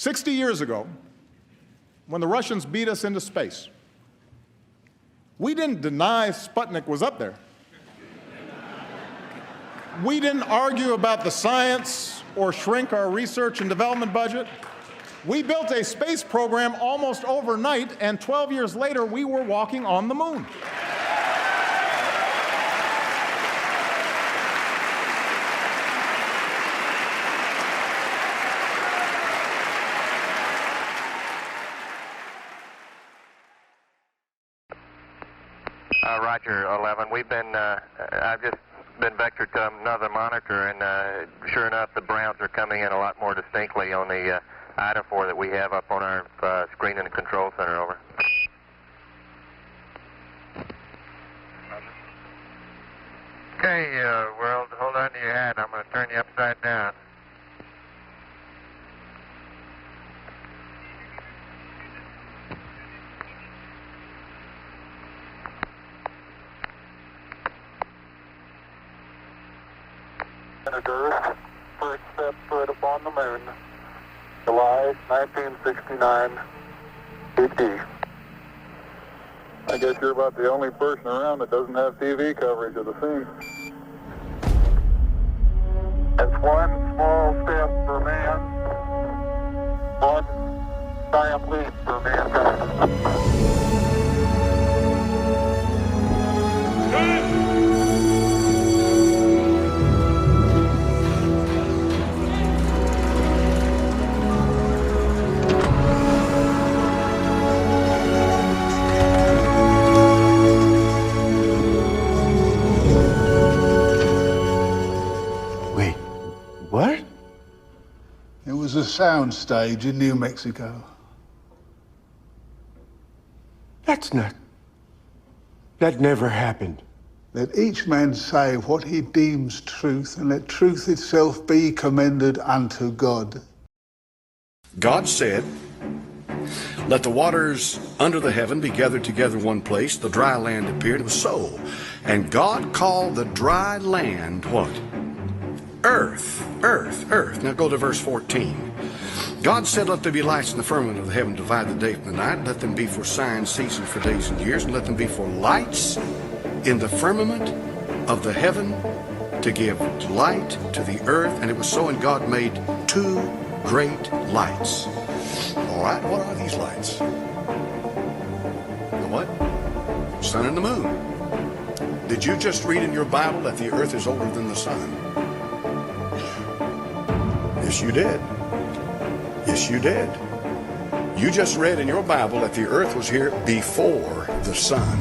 60 years ago, when the Russians beat us into space, we didn't deny Sputnik was up there. We didn't argue about the science or shrink our research and development budget. We built a space program almost overnight, and 12 years later, we were walking on the moon. Roger, 11. We've been, I've just been vectored to another monitor, and sure enough, the browns are coming in a lot more distinctly on the IDA4 that we have up on our screen in the control center. Over. Okay, world, hold on to your hat. I'm going to turn you upside down. Earth, first step foot upon the moon, July 1969, AD. I guess you're about the only person around that doesn't have TV coverage of the scene. That's one small step for man, one giant leap for mankind. What? It was a sound stage in New Mexico. That never happened. Let each man say what he deems truth, and let truth itself be commended unto God. God said, "Let the waters under the heaven be gathered together in one place." The dry land appeared. It was so. And God called the dry land what? Earth, earth, earth. Now go to verse 14. God said, "Let there be lights in the firmament of the heaven, divide the day from the night. Let them be for signs, seasons, for days and years, and let them be for lights in the firmament of the heaven to give light to the earth." And it was so, and God made two great lights. All right, what are these lights? The what? Sun and the moon. Did you just read in your Bible that the earth is older than the sun? Yes, you did. Yes, you did. You just read in your Bible that the earth was here before the sun.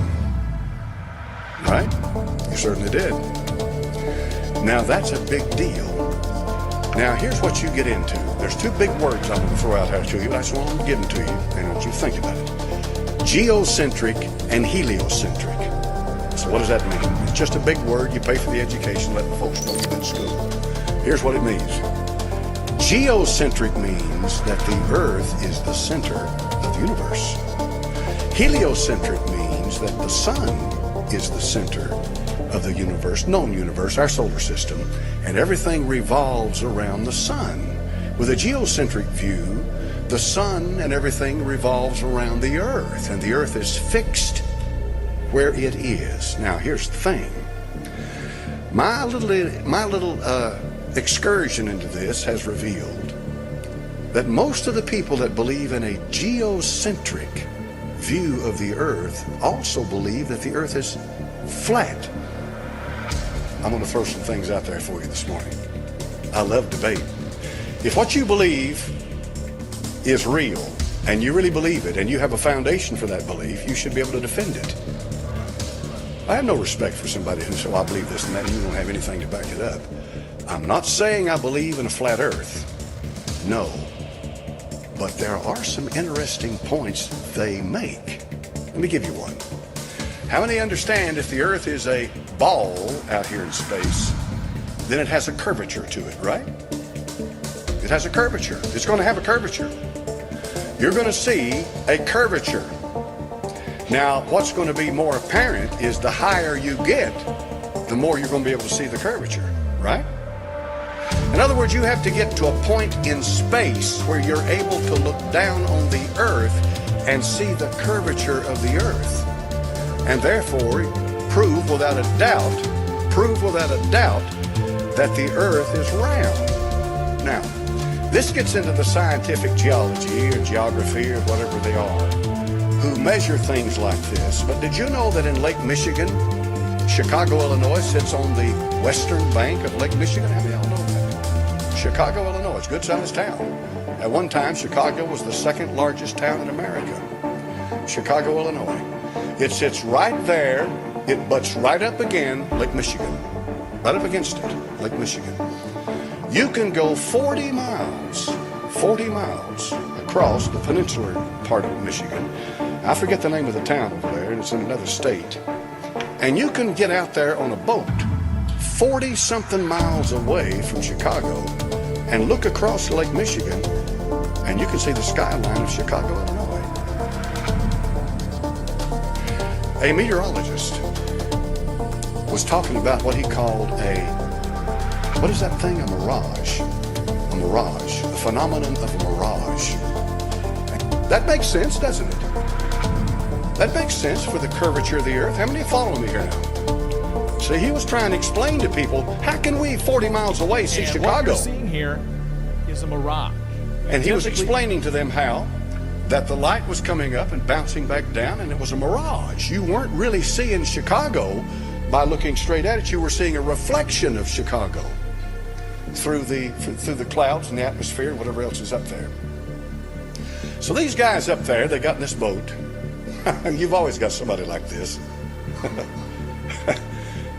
Right? You certainly did. Now, that's a big deal. Now, here's what you get into. There's two big words I'm going to throw out here to you, but that's what I'm going to give them to you, and I want you to think about it. Geocentric and heliocentric. So what does that mean? It's just a big word. You pay for the education, let the folks know you've been to school. Here's what it means. Geocentric means that the earth is the center of the universe. Heliocentric means that the sun is the center of the universe, known universe, our solar system, and everything revolves around the sun. With a geocentric view, the sun and everything revolves around the earth, and the earth is fixed where it is. Now, here's the thing. My little excursion into this has revealed that most of the people that believe in a geocentric view of the earth also believe that the earth is flat. I'm going to throw some things out there for you this morning. I love debate. If what you believe is real, and you really believe it, and you have a foundation for that belief, you should be able to defend it. I have no respect for somebody who says, "Well, I believe this and that," and you don't have anything to back it up. I'm not saying I believe in a flat earth. No. But there are some interesting points they make. Let me give you one. How many understand if the earth is a ball out here in space, then it has a curvature to it, right? It has a curvature. It's going to have a curvature. You're going to see a curvature. Now, what's going to be more apparent is the higher you get, the more you're going to be able to see the curvature, right? And In other words, you have to get to a point in space where you're able to look down on the earth and see the curvature of the earth. And therefore, prove without a doubt that the earth is round. Now, this gets into the scientific geology or geography or whatever they are, who measure things like this. But did you know that in Lake Michigan, Chicago, Illinois sits on the western bank of Lake Michigan? How many of y'all know that? Chicago, Illinois, it's a good-sized town. At one time, Chicago was the second largest town in America. Chicago, Illinois. It sits right there. It butts right up against Lake Michigan. Right up against it, Lake Michigan. You can go 40 miles across the peninsular part of Michigan. I forget the name of the town over there, and it's in another state. And you can get out there on a boat 40-something miles away from Chicago and look across Lake Michigan, and you can see the skyline of Chicago, Illinois. A meteorologist was talking about what he called what is that thing? A mirage. A mirage. A phenomenon of a mirage. That makes sense, doesn't it? That makes sense for the curvature of the earth. How many follow me here now? See, he was trying to explain to people, how can we 40 miles away see Chicago? What you're seeing here is a mirage. And he was explaining to them how that the light was coming up and bouncing back down, and it was a mirage. You weren't really seeing Chicago by looking straight at it. You were seeing a reflection of Chicago through the clouds and the atmosphere and whatever else is up there. So these guys up there, they got in this boat. You've always got somebody like this.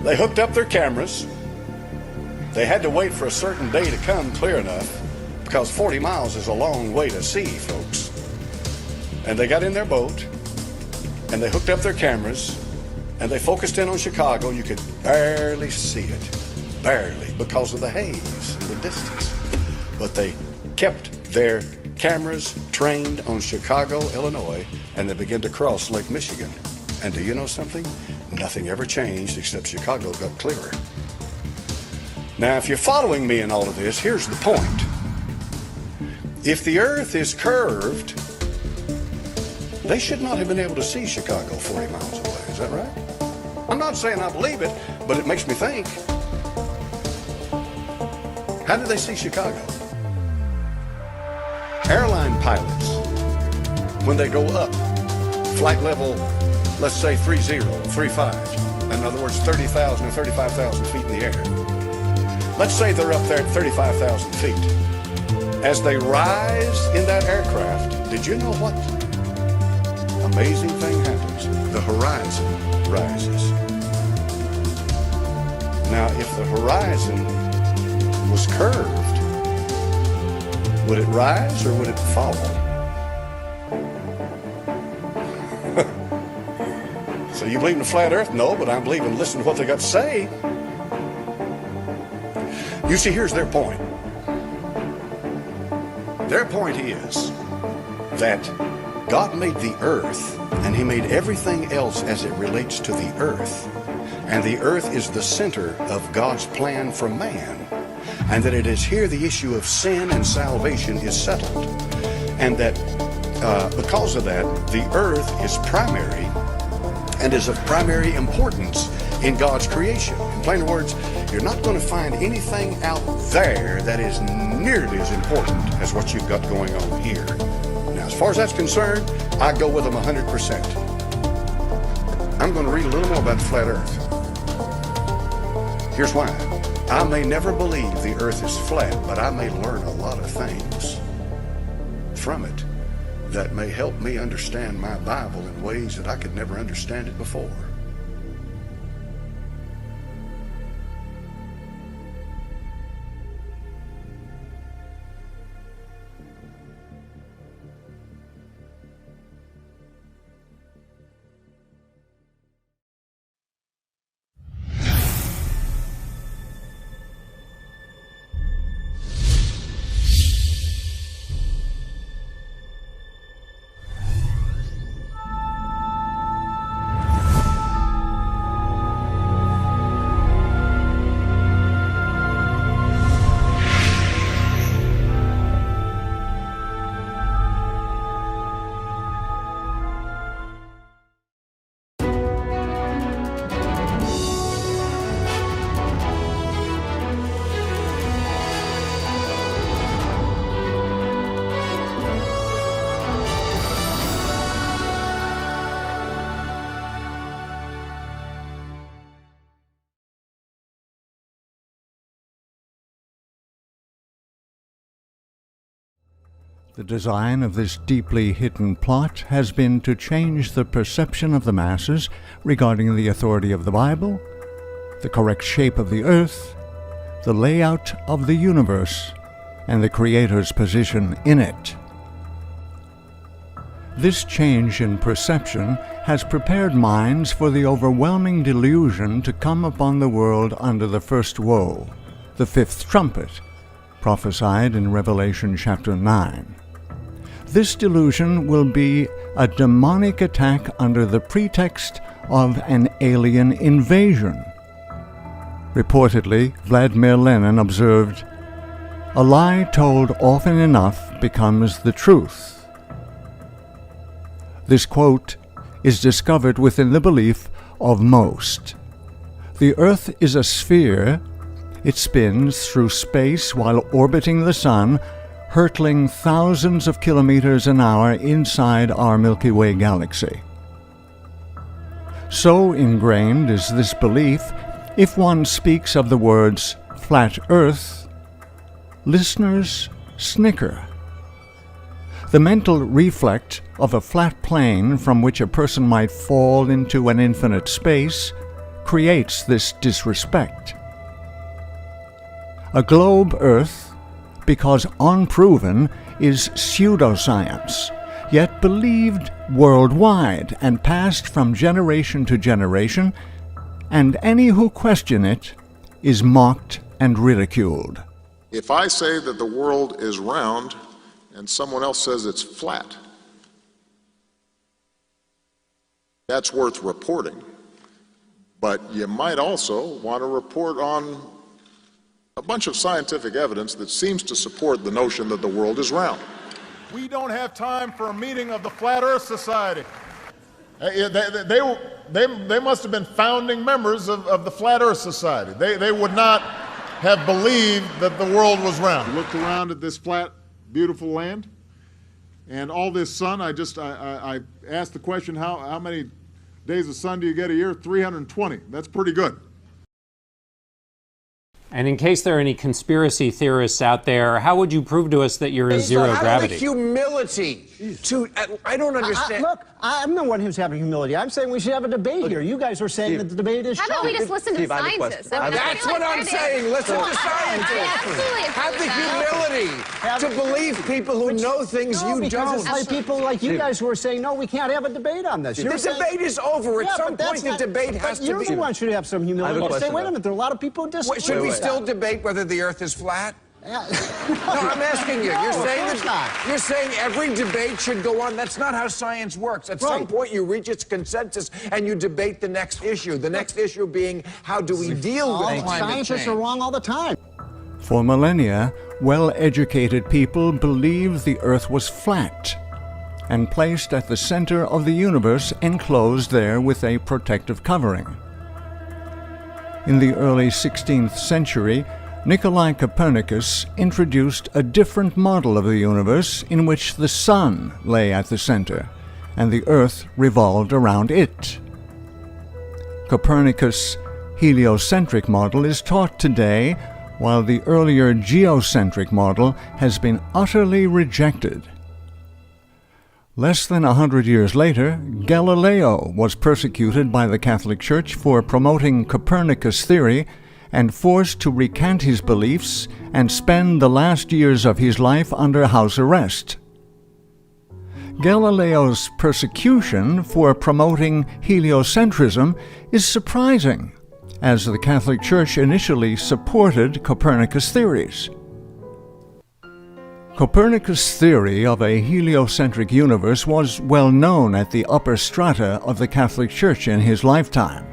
They hooked up their cameras. They had to wait for a certain day to come clear enough, because 40 miles is a long way to see, folks. And they got in their boat, and they hooked up their cameras, and they focused in on Chicago, and you could barely see it. Barely, because of the haze and the distance. But they kept their cameras trained on Chicago, Illinois, and they began to cross Lake Michigan. And do you know something? Nothing ever changed except Chicago got clearer. Now, if you're following me in all of this, here's the point. If the earth is curved, they should not have been able to see Chicago 40 miles away. Is that right? I'm not saying I believe it, but it makes me think. How did they see Chicago? Airline pilots, when they go up, flight level, let's say 30, 35, in other words, 30,000 or 35,000 feet in the air. Let's say they're up there at 35,000 feet. As they rise in that aircraft, did you know what amazing thing happens? The horizon rises. Now, if the horizon was curved, would it rise or would it fall? So you believe in a flat earth? No, but I believe in listening to what they got to say. You see, here's their point. Their point is that God made the earth, and he made everything else as it relates to the earth. And the earth is the center of God's plan for man. And that it is here the issue of sin and salvation is settled. And that because of that, the earth is primary and is of primary importance in God's creation. In plain words, you're not going to find anything out there that is nearly as important as what you've got going on here. Now, as far as that's concerned, I go with them 100%. I'm going to read a little more about the flat earth. Here's why. I may never believe the earth is flat, but I may learn a lot of things from it that may help me understand my Bible in ways that I could never understand it before. The design of this deeply hidden plot has been to change the perception of the masses regarding the authority of the Bible, the correct shape of the earth, the layout of the universe, and the Creator's position in it. This change in perception has prepared minds for the overwhelming delusion to come upon the world under the first woe, the fifth trumpet, prophesied in Revelation chapter 9. This delusion will be a demonic attack under the pretext of an alien invasion. Reportedly, Vladimir Lenin observed, "A lie told often enough becomes the truth." This quote is discovered within the belief of most. The Earth is a sphere. It spins through space while orbiting the Sun, hurtling thousands of kilometers an hour inside our Milky Way galaxy. So ingrained is this belief, if one speaks of the words flat Earth, listeners snicker. The mental reflex of a flat plane from which a person might fall into an infinite space creates this disrespect. A globe Earth, because unproven, is pseudoscience, yet believed worldwide and passed from generation to generation, and any who question it is mocked and ridiculed. If I say that the world is round and someone else says it's flat, that's worth reporting. But you might also want to report on a bunch of scientific evidence that seems to support the notion that the world is round. We don't have time for a meeting of the Flat Earth Society. They must have been founding members of the Flat Earth Society. They would not have believed that the world was round. I looked around at this flat, beautiful land, and all this sun. I asked the question, how many days of sun do you get a year? 320. That's pretty good. And in case there are any conspiracy theorists out there, how would you prove to us that you're in zero gravity? Humility to, I don't understand. Look, I'm the one who's having humility. I'm saying we should have a debate here. You guys are saying that the debate is How about we just listen to the scientists? That's what I'm saying. Listen to scientists. Have the humility to believe people who know things you don't. It's like people like you guys who are saying, no, we can't have a debate on this. The debate is over. At some point, the debate has to be. You're the one should have some humility. Say, wait a minute, there are a lot of people who disagree. Should we still debate whether the Earth is flat? Yeah. No, I'm asking you. You're saying every debate should go on. That's not how science works. At some point, you reach its consensus and you debate the next issue. The next issue being, how do we deal with climate change? Scientists are wrong all the time. For millennia, well-educated people believed the Earth was flat and placed at the center of the universe, enclosed there with a protective covering. In the early 16th century, Nicolae Copernicus introduced a different model of the universe in which the sun lay at the center and the Earth revolved around it. Copernicus' heliocentric model is taught today, while the earlier geocentric model has been utterly rejected. Less than 100 years later, Galileo was persecuted by the Catholic Church for promoting Copernicus' theory and forced to recant his beliefs and spend the last years of his life under house arrest. Galileo's persecution for promoting heliocentrism is surprising, as the Catholic Church initially supported Copernicus' theories. Copernicus' theory of a heliocentric universe was well known at the upper strata of the Catholic Church in his lifetime.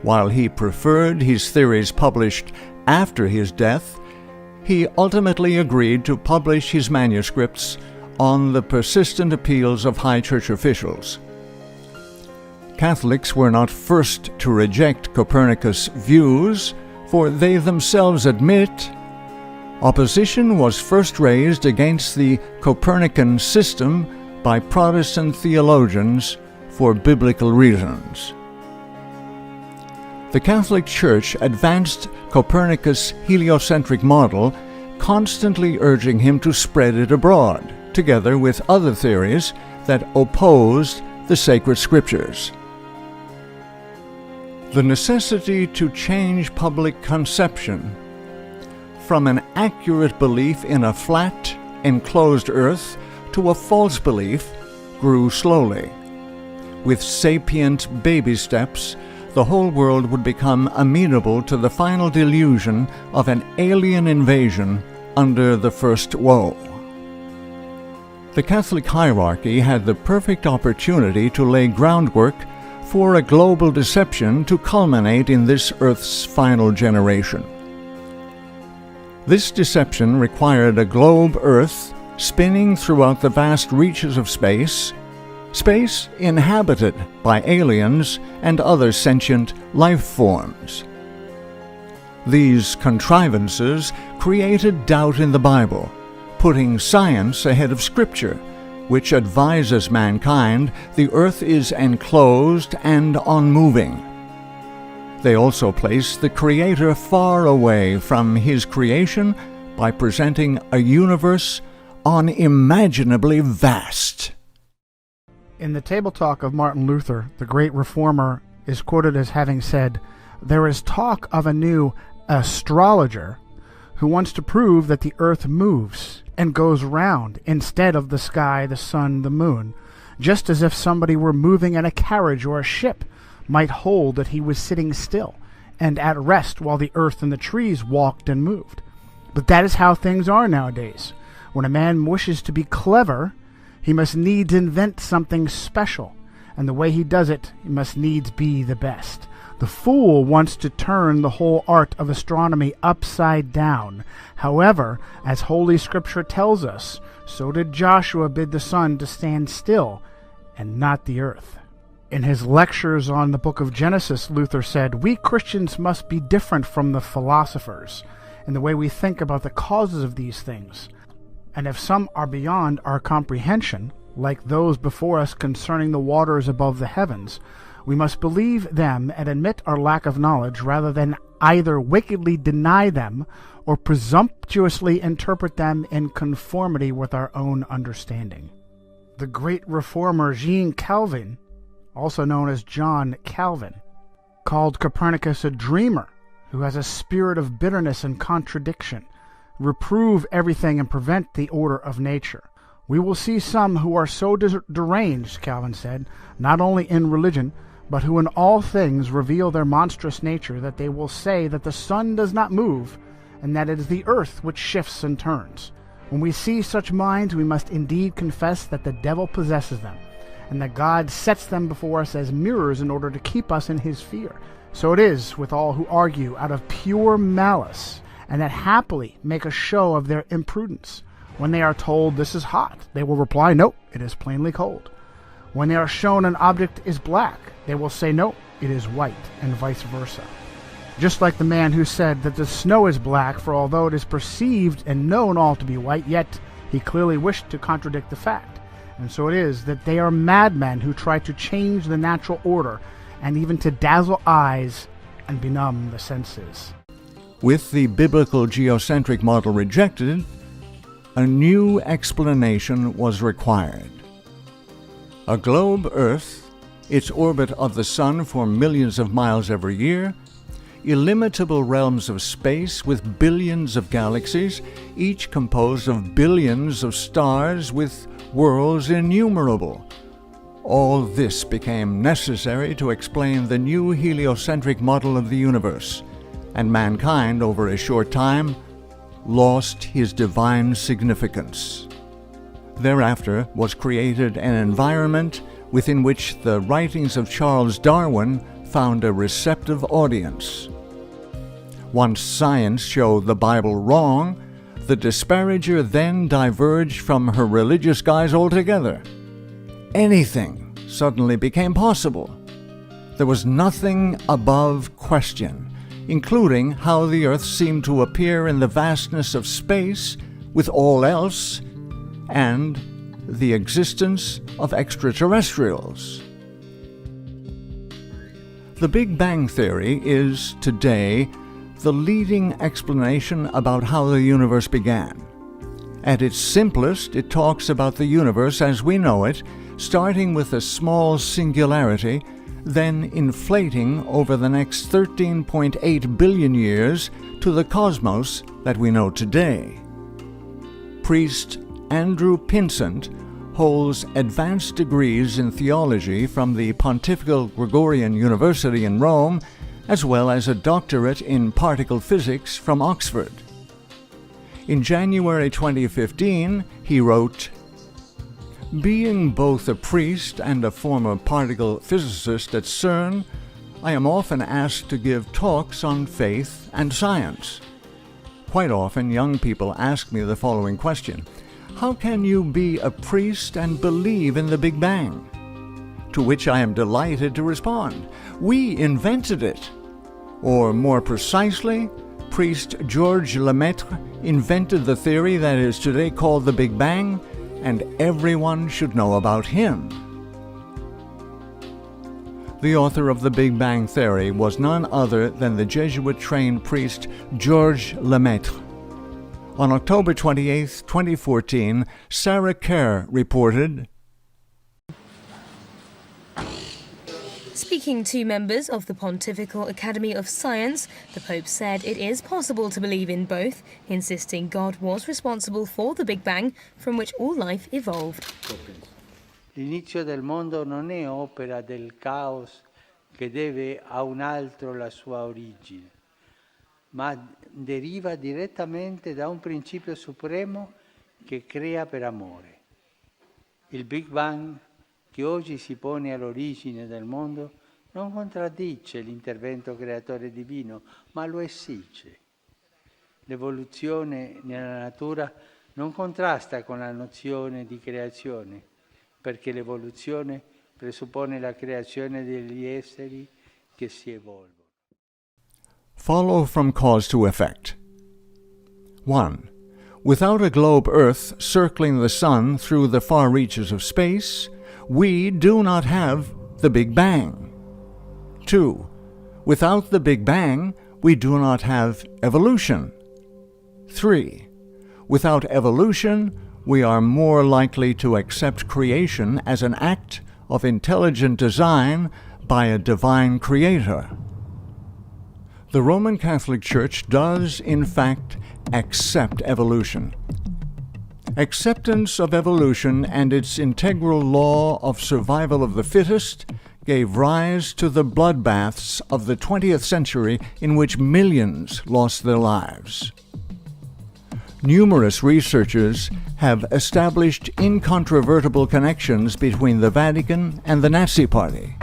While he preferred his theories published after his death, he ultimately agreed to publish his manuscripts on the persistent appeals of high church officials. Catholics were not first to reject Copernicus' views, for they themselves admit opposition was first raised against the Copernican system by Protestant theologians for biblical reasons. The Catholic Church advanced Copernicus' heliocentric model constantly urging him to spread it abroad, together with other theories that opposed the sacred scriptures. The necessity to change public conception from an accurate belief in a flat, enclosed earth to a false belief grew slowly. With sapient baby steps, the whole world would become amenable to the final delusion of an alien invasion under the first woe. The Catholic hierarchy had the perfect opportunity to lay groundwork for a global deception to culminate in this Earth's final generation. This deception required a globe Earth spinning throughout the vast reaches of space, space inhabited by aliens and other sentient life forms. These contrivances created doubt in the Bible, putting science ahead of Scripture, which advises mankind the earth is enclosed and unmoving. They also place the Creator far away from His creation by presenting a universe unimaginably vast. In the Table Talk of Martin Luther, the great reformer is quoted as having said, "There is talk of a new astrologer who wants to prove that the earth moves and goes round instead of the sky, the sun, the moon, just as if somebody were moving in a carriage or a ship might hold that he was sitting still and at rest while the earth and the trees walked and moved. But that is how things are nowadays. When a man wishes to be clever, he must needs invent something special, and the way he does it, he must needs be the best. The fool wants to turn the whole art of astronomy upside down. However, as Holy Scripture tells us, so did Joshua bid the sun to stand still, and not the earth." In his lectures on the book of Genesis, Luther said, "We Christians must be different from the philosophers in the way we think about the causes of these things. And if some are beyond our comprehension, like those before us concerning the waters above the heavens, we must believe them and admit our lack of knowledge rather than either wickedly deny them or presumptuously interpret them in conformity with our own understanding." The great reformer Jean Calvin, also known as John Calvin, called Copernicus a dreamer who has a spirit of bitterness and contradiction, reprove everything and prevent the order of nature. "We will see some who are so deranged," Calvin said, "not only in religion, but who in all things reveal their monstrous nature, that they will say that the sun does not move, and that it is the earth which shifts and turns. When we see such minds, we must indeed confess that the devil possesses them, and that God sets them before us as mirrors in order to keep us in his fear. So it is with all who argue out of pure malice, and that happily make a show of their imprudence. When they are told this is hot, they will reply, no, it is plainly cold. When they are shown an object is black, they will say, no, it is white, and vice versa. Just like the man who said that the snow is black, for although it is perceived and known all to be white, yet he clearly wished to contradict the fact. And so it is that they are madmen who try to change the natural order, and even to dazzle eyes and benumb the senses. With the biblical geocentric model rejected, a new explanation was required. A globe Earth, its orbit of the Sun for millions of miles every year, illimitable realms of space with billions of galaxies, each composed of billions of stars with worlds innumerable. All this became necessary to explain the new heliocentric model of the universe, and mankind, over a short time, lost his divine significance. Thereafter was created an environment within which the writings of Charles Darwin found a receptive audience. Once science showed the Bible wrong, the disparager then diverged from her religious guise altogether. Anything suddenly became possible. There was nothing above question, including how the earth seemed to appear in the vastness of space with all else, and the existence of extraterrestrials. The Big Bang Theory is, today, the leading explanation about how the universe began. At its simplest, it talks about the universe as we know it, starting with a small singularity, then inflating over the next 13.8 billion years to the cosmos that we know today. Priest Andrew Pinsent holds advanced degrees in theology from the Pontifical Gregorian University in Rome, as well as a doctorate in particle physics from Oxford. In January 2015, he wrote, "Being both a priest and a former particle physicist at CERN, I am often asked to give talks on faith and science. Quite often, young people ask me the following question: how can you be a priest and believe in the Big Bang? To which I am delighted to respond, we invented it. Or more precisely, priest Georges Lemaitre invented the theory that is today called the Big Bang, and everyone should know about him." The author of the Big Bang theory was none other than the Jesuit-trained priest Georges Lemaitre. On October 28, 2014, Sarah Kerr reported, Speaking to members of the Pontifical Academy of Science, the Pope said it is possible to believe in both, insisting God was responsible for the Big Bang from which all life evolved. L'inizio del mondo non è opera del caos che deve a un altro la sua origine, ma deriva direttamente da un principio supremo che crea per amore. Il Big Bang, che oggi si pone all'origine del mondo, non contraddice l'intervento creatore divino, ma lo esige. L'evoluzione nella natura non contrasta con la nozione di creazione, perché l'evoluzione presuppone la creazione degli esseri che si evolvono. Follow from cause to effect. 1. Without a globe Earth circling the Sun through the far reaches of space, we do not have the Big Bang. 2. Without the Big Bang, we do not have evolution. 3. Without evolution, we are more likely to accept creation as an act of intelligent design by a divine creator. The Roman Catholic Church does, in fact, accept evolution. Acceptance of evolution and its integral law of survival of the fittest gave rise to the bloodbaths of the 20th century in which millions lost their lives. Numerous researchers have established incontrovertible connections between the Vatican and the Nazi Party.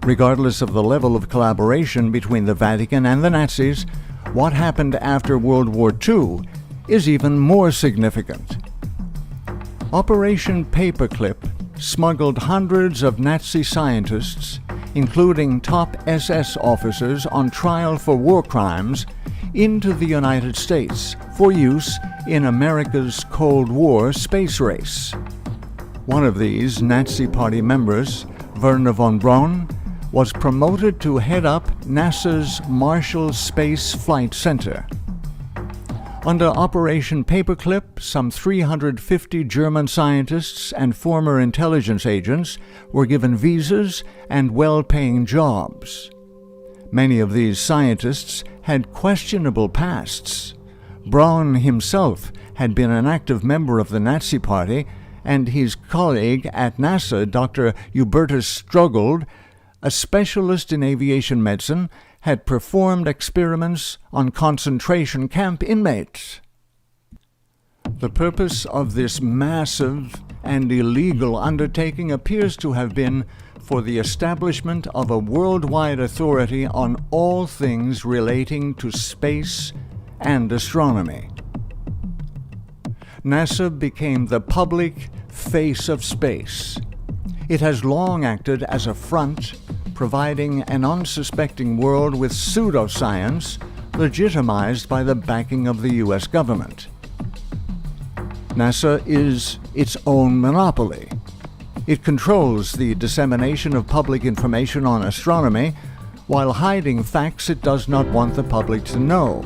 Regardless of the level of collaboration between the Vatican and the Nazis, what happened after World War II is even more significant. Operation Paperclip smuggled hundreds of Nazi scientists, including top SS officers on trial for war crimes, into the United States for use in America's Cold War space race. One of these Nazi Party members, Wernher von Braun, was promoted to head up NASA's Marshall Space Flight Center. Under Operation Paperclip, some 350 German scientists and former intelligence agents were given visas and well-paying jobs. Many of these scientists had questionable pasts. Braun himself had been an active member of the Nazi Party, and his colleague at NASA, Dr. Hubertus Struggold, a specialist in aviation medicine, had performed experiments on concentration camp inmates. The purpose of this massive and illegal undertaking appears to have been for the establishment of a worldwide authority on all things relating to space and astronomy. NASA became the public face of space. It has long acted as a front, providing an unsuspecting world with pseudoscience legitimized by the backing of the U.S. government. NASA is its own monopoly. It controls the dissemination of public information on astronomy, while hiding facts it does not want the public to know.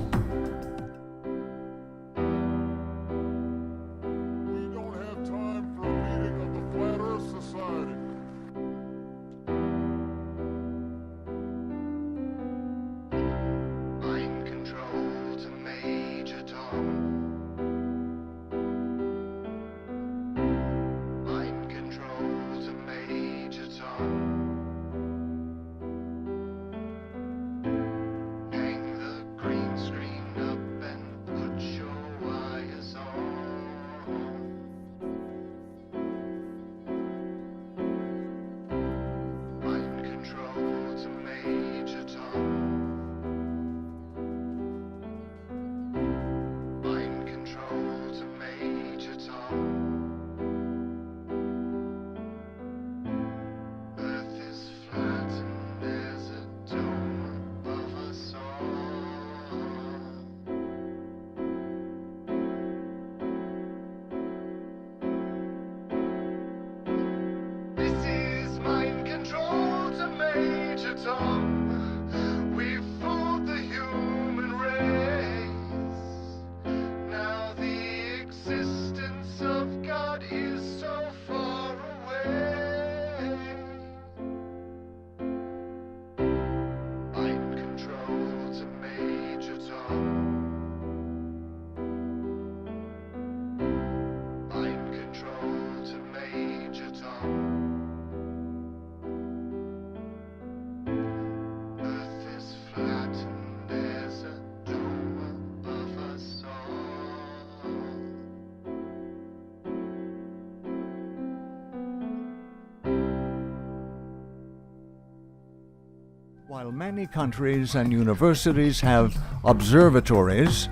While many countries and universities have observatories,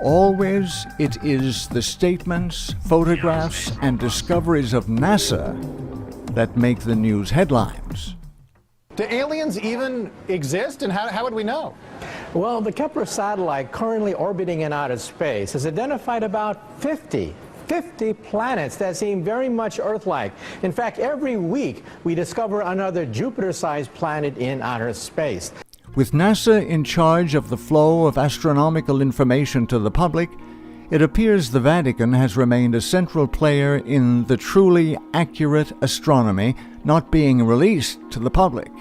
always it is the statements, photographs, and discoveries of NASA that make the news headlines. Do aliens even exist, and how would we know? Well, the Kepler satellite currently orbiting in outer space has identified about 50 planets that seem very much Earth-like. In fact, every week we discover another Jupiter-sized planet in outer space. With NASA in charge of the flow of astronomical information to the public, it appears the Vatican has remained a central player in the truly accurate astronomy not being released to the public.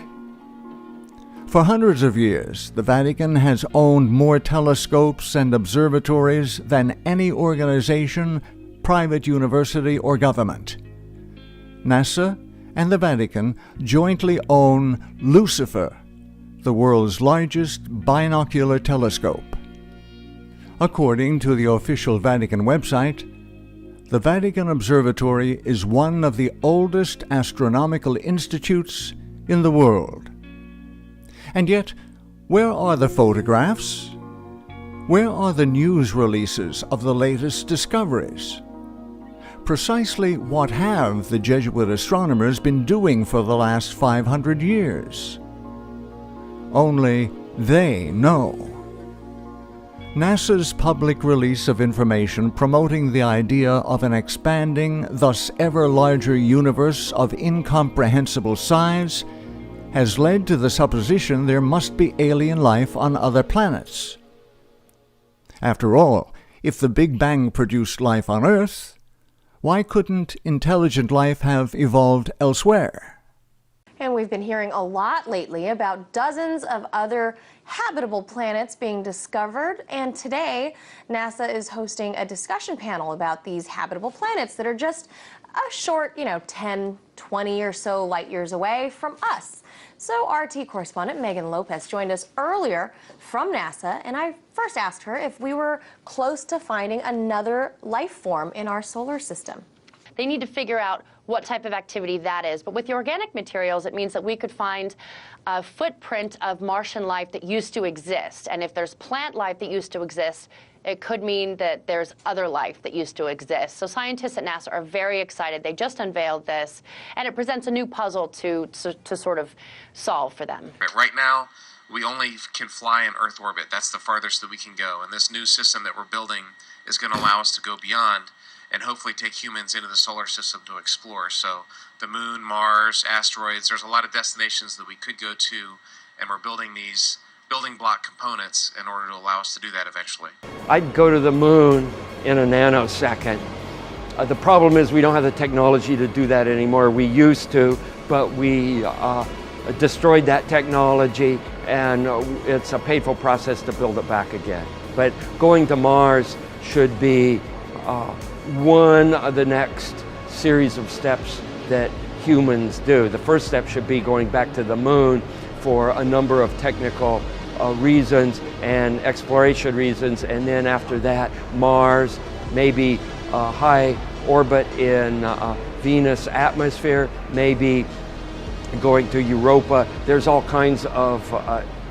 For hundreds of years, the Vatican has owned more telescopes and observatories than any organization, private university, or government. NASA and the Vatican jointly own Lucifer, the world's largest binocular telescope. According to the official Vatican website, the Vatican Observatory is one of the oldest astronomical institutes in the world. And yet, where are the photographs? Where are the news releases of the latest discoveries? Precisely what have the Jesuit astronomers been doing for the last 500 years? Only they know. NASA's public release of information promoting the idea of an expanding, thus ever larger universe of incomprehensible size has led to the supposition there must be alien life on other planets. After all, if the Big Bang produced life on Earth, why couldn't intelligent life have evolved elsewhere? And we've been hearing a lot lately about dozens of other habitable planets being discovered. And today, NASA is hosting a discussion panel about these habitable planets that are just a short, 10, 20 or so light years away from us. So RT correspondent Megan Lopez joined us earlier from NASA, and I first asked her if we were close to finding another life form in our solar system. They need to figure out what type of activity that is. But with the organic materials, it means that we could find a footprint of Martian life that used to exist. And if there's plant life that used to exist, it could mean that there's other life that used to exist. So scientists at NASA are very excited. They just unveiled this, and it presents a new puzzle to sort of solve for them. Right now, we only can fly in Earth orbit. That's the farthest that we can go. And this new system that we're building is going to allow us to go beyond and hopefully take humans into the solar system to explore. So the moon, Mars, asteroids, there's a lot of destinations that we could go to and we're building these building block components in order to allow us to do that eventually. I'd go to the moon in a nanosecond. The problem is we don't have the technology to do that anymore. We used to, but we destroyed that technology, and it's a painful process to build it back again. But going to Mars should be one of the next series of steps that humans do. The first step should be going back to the moon for a number of technical reasons and exploration reasons, and then after that, Mars, maybe high orbit in Venus atmosphere, maybe going to Europa. There's all kinds of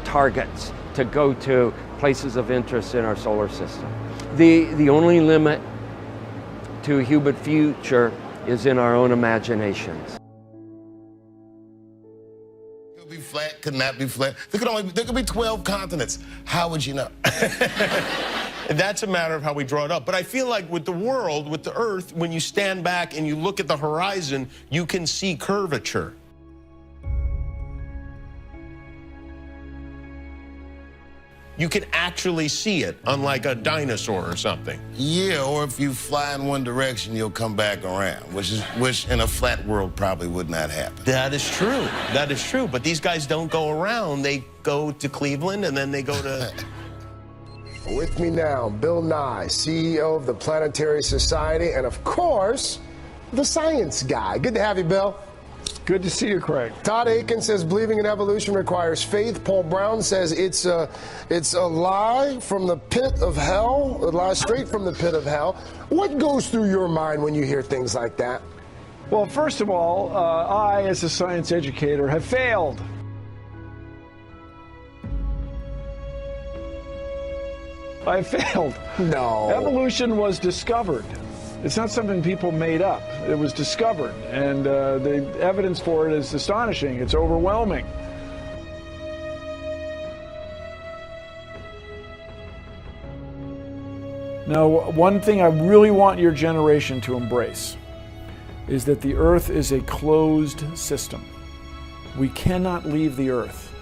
targets to go to, places of interest in our solar system. The only limit to human future is in our own imaginations. Could be flat, could not be flat. There could be 12 continents. How would you know? That's a matter of how we draw it up. But I feel like with the world, with the Earth, when you stand back and you look at the horizon, you can see curvature. You can actually see it, unlike a dinosaur or something. Yeah, or if you fly in one direction, you'll come back around, which in a flat world probably would not happen. That is true. That is true. But these guys don't go around. They go to Cleveland, and then they go to... With me now, Bill Nye, CEO of the Planetary Society, and of course, the science guy. Good to have you, Bill. Good to see you, Craig. Todd Aiken says believing in evolution requires faith. Paul Brown says it's a lie from the pit of hell. It lies straight from the pit of hell. What goes through your mind when you hear things like that? Well, first of all, I, as a science educator, have failed. I failed. No. Evolution was discovered. It's not something people made up. It was discovered, and the evidence for it is astonishing. It's overwhelming. Now, one thing I really want your generation to embrace is that the Earth is a closed system. We cannot leave the Earth.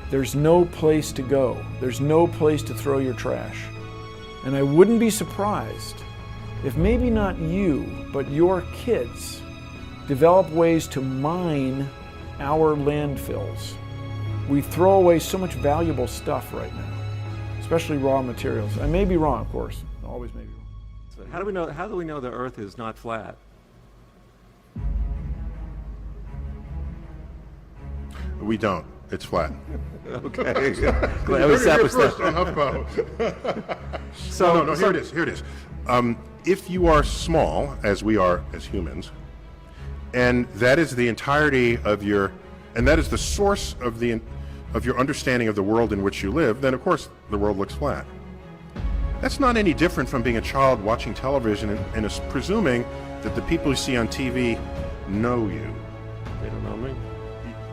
There's no place to go. There's no place to throw your trash. And I wouldn't be surprised if maybe not you, but your kids develop ways to mine our landfills. We throw away so much valuable stuff right now, especially raw materials. I may be wrong, of course. Always may be wrong. So how do we know the Earth is not flat? We don't. It's flat. Okay. Glad we established that. No, here it is. If you are small, as we are as humans, and that is the entirety of and that is the source of your understanding of the world in which you live, then of course the world looks flat. That's not any different from being a child watching television and is presuming that the people you see on TV know you. They don't know me.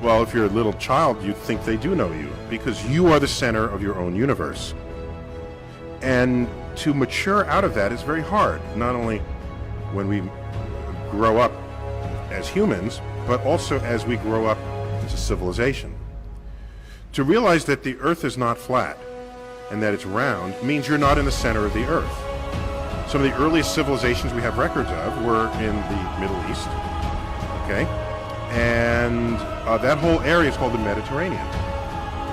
Well, if you're a little child, you think they do know you because you are the center of your own universe. And to mature out of that is very hard, not only when we grow up as humans, but also as we grow up as a civilization. To realize that the Earth is not flat and that it's round means you're not in the center of the Earth. Some of the earliest civilizations we have records of were in the Middle East, okay? And that whole area is called the Mediterranean.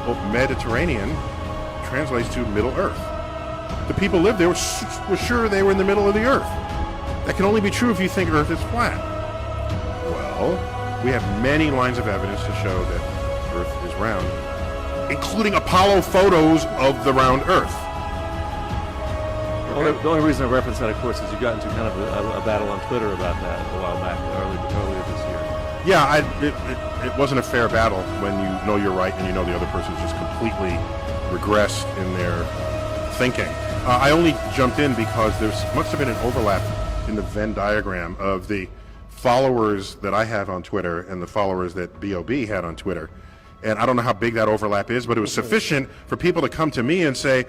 Well, Mediterranean translates to Middle Earth. The people lived there were sure they were in the middle of the Earth. That can only be true if you think Earth is flat. Well, we have many lines of evidence to show that Earth is round, including Apollo photos of the round Earth. The only reason I reference that, of course, is you got into kind of a battle on Twitter about that a while back, earlier this year. Yeah, it wasn't a fair battle when you know you're right and you know the other person's just completely regressed in their thinking. I only jumped in because there must have been an overlap in the Venn diagram of the followers that I have on Twitter and the followers that B.O.B. had on Twitter. And I don't know how big that overlap is, but it was sufficient for people to come to me and say,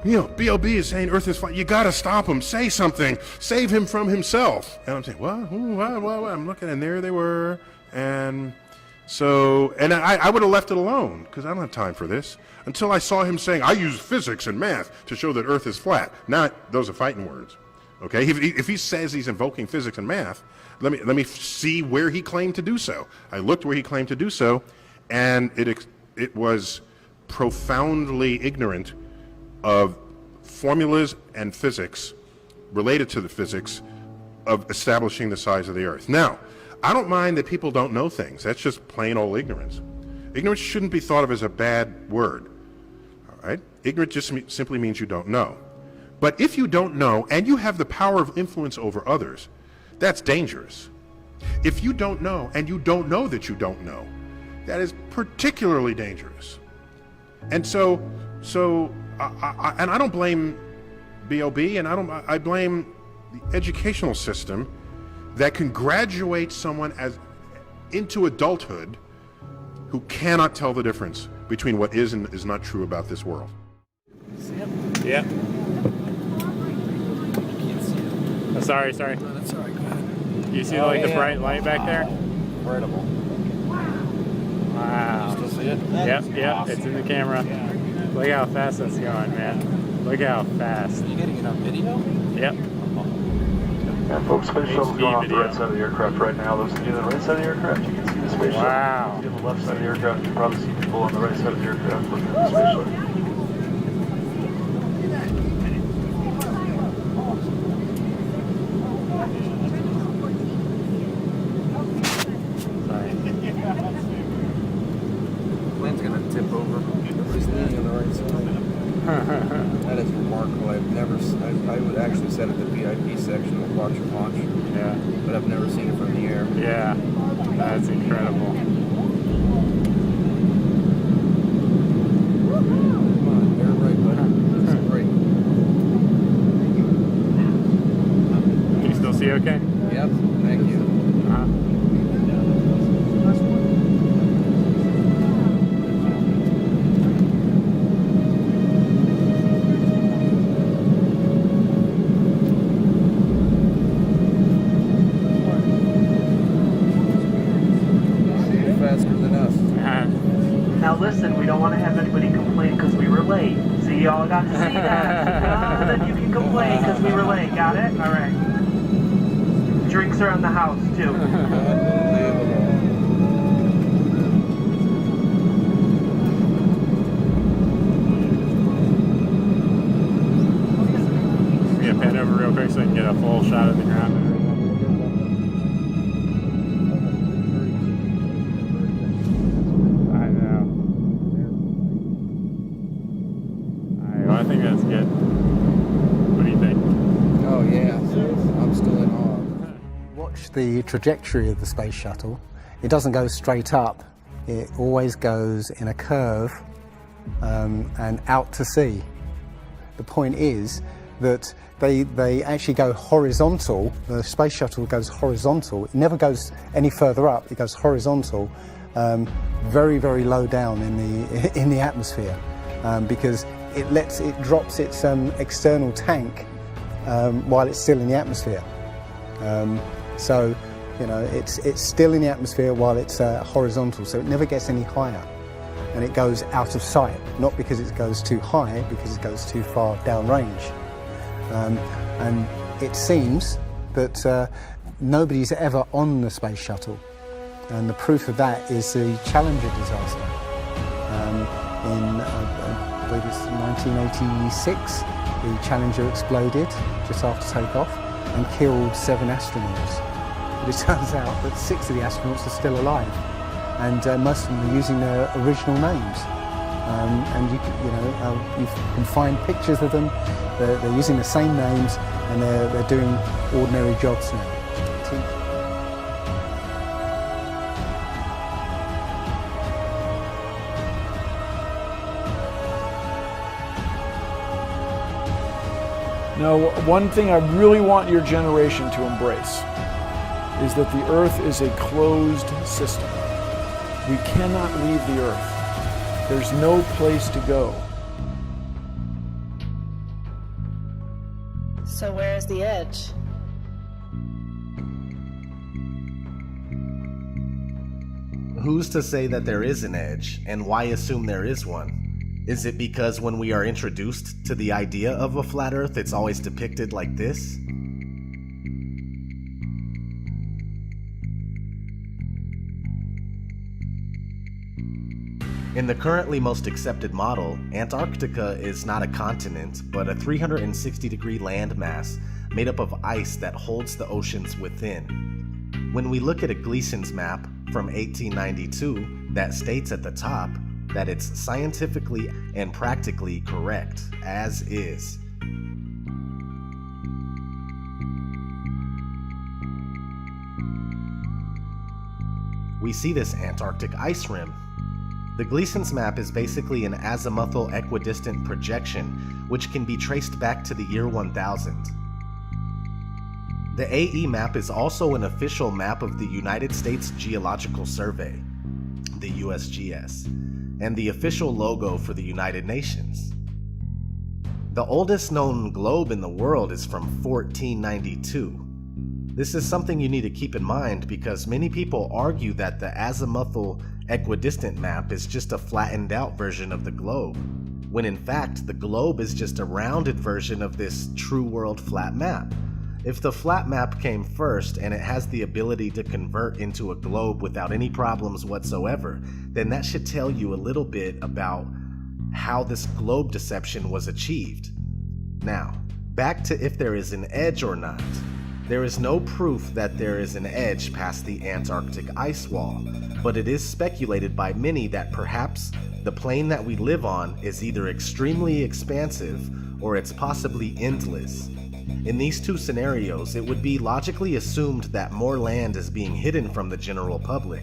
you know, B.O.B. is saying Earth is flat. You got to stop him. Say something. Save him from himself. And I'm saying, what? I'm looking, and there they were. And So, and I would have left it alone, because I don't have time for this, until I saw him saying, I use physics and math to show that Earth is flat. Now, those are fighting words. Okay, if he says he's invoking physics and math, let me see where he claimed to do so. I looked where he claimed to do so, and it was profoundly ignorant of formulas and physics related to the physics of establishing the size of the Earth. Now, I don't mind that people don't know things. That's just plain old ignorance. Ignorance shouldn't be thought of as a bad word. All right? Ignorance just simply means you don't know. But if you don't know and you have the power of influence over others, that's dangerous. If you don't know and you don't know that you don't know, that is particularly dangerous. And so I don't blame BOB, and I blame the educational system that can graduate someone into adulthood who cannot tell the difference between what is and is not true about this world. Yeah. Oh, sorry. No, that's all right. Go ahead. You see the bright light back there? Incredible. Wow. You still see it? Yep, it's in the camera. Look how fast that's going, man. Look how fast. Are you getting it on video? Yep. Yeah, folks, space shuttle's going off the right side of the aircraft right now. Those of you on the right side of the aircraft, you can see the space shuttle. Wow. On the left side of the aircraft, you can probably see people on the right side of the aircraft looking at the space shuttle. Plane's gonna tip over. Everybody's leaning on the right side. That is remarkable. I would actually sit at the VIP section and watch it launch. Yeah. But I've never seen it from the air. Yeah. That's incredible. Come on, you're right, buddy. That's great. Can you still see okay? Yep. Thank you. Now listen, we don't want to have anybody complain because we were late. See, y'all got to see that. Then you can complain because we were late. Got it? All right. Drinks are on the house, too. Yeah, pan over real quick so I can get a full shot of the ground. I think that's good. What do you think? Oh yeah, I'm still in awe. Watch the trajectory of the space shuttle. It doesn't go straight up. It always goes in a curve and out to sea. The point is that they actually go horizontal. The space shuttle goes horizontal. It never goes any further up. It goes horizontal, very, very low down in the atmosphere, because it drops its external tank while it's still in the atmosphere. So, you know, it's still in the atmosphere while it's horizontal, so it never gets any higher. And it goes out of sight, not because it goes too high, because it goes too far downrange. And it seems that nobody's ever on the space shuttle. And the proof of that is the Challenger disaster. I believe it's 1986, the Challenger exploded just after takeoff and killed 7 astronauts. But it turns out that 6 of the astronauts are still alive, and most of them are using their original names. And you can find pictures of them. They're using the same names, and they're doing ordinary jobs now. Now, one thing I really want your generation to embrace is that the Earth is a closed system. We cannot leave the Earth. There's no place to go. So where's the edge? Who's to say that there is an edge, and why assume there is one? Is it because when we are introduced to the idea of a flat Earth, it's always depicted like this? In the currently most accepted model, Antarctica is not a continent, but a 360-degree landmass made up of ice that holds the oceans within. When we look at a Gleason's map from 1892 that states at the top that it's scientifically and practically correct, as is. We see this Antarctic ice rim. The Gleason's map is basically an azimuthal equidistant projection, which can be traced back to the year 1000. The AE map is also an official map of the United States Geological Survey, the USGS, and the official logo for the United Nations. The oldest known globe in the world is from 1492. This is something you need to keep in mind because many people argue that the azimuthal equidistant map is just a flattened out version of the globe, when in fact the globe is just a rounded version of this true world flat map. If the flat map came first and it has the ability to convert into a globe without any problems whatsoever, then that should tell you a little bit about how this globe deception was achieved. Now, back to if there is an edge or not. There is no proof that there is an edge past the Antarctic ice wall, but it is speculated by many that perhaps the plane that we live on is either extremely expansive or it's possibly endless. In these two scenarios, it would be logically assumed that more land is being hidden from the general public.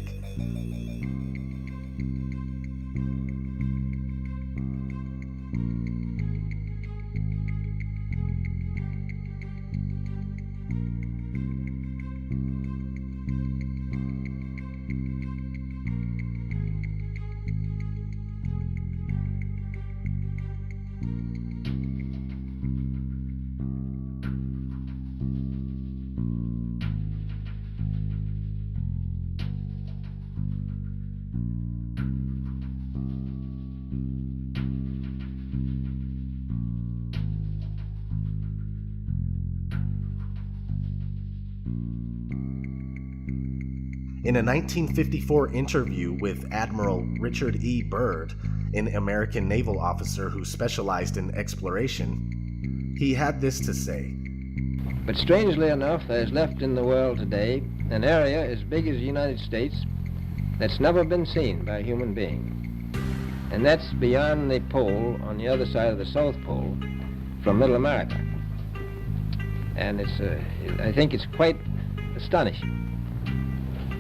In a 1954 interview with Admiral Richard E. Byrd, an American naval officer who specialized in exploration, he had this to say. But strangely enough, there is left in the world today an area as big as the United States that's never been seen by a human being. And that's beyond the pole on the other side of the South Pole from Middle America. And I think it's quite astonishing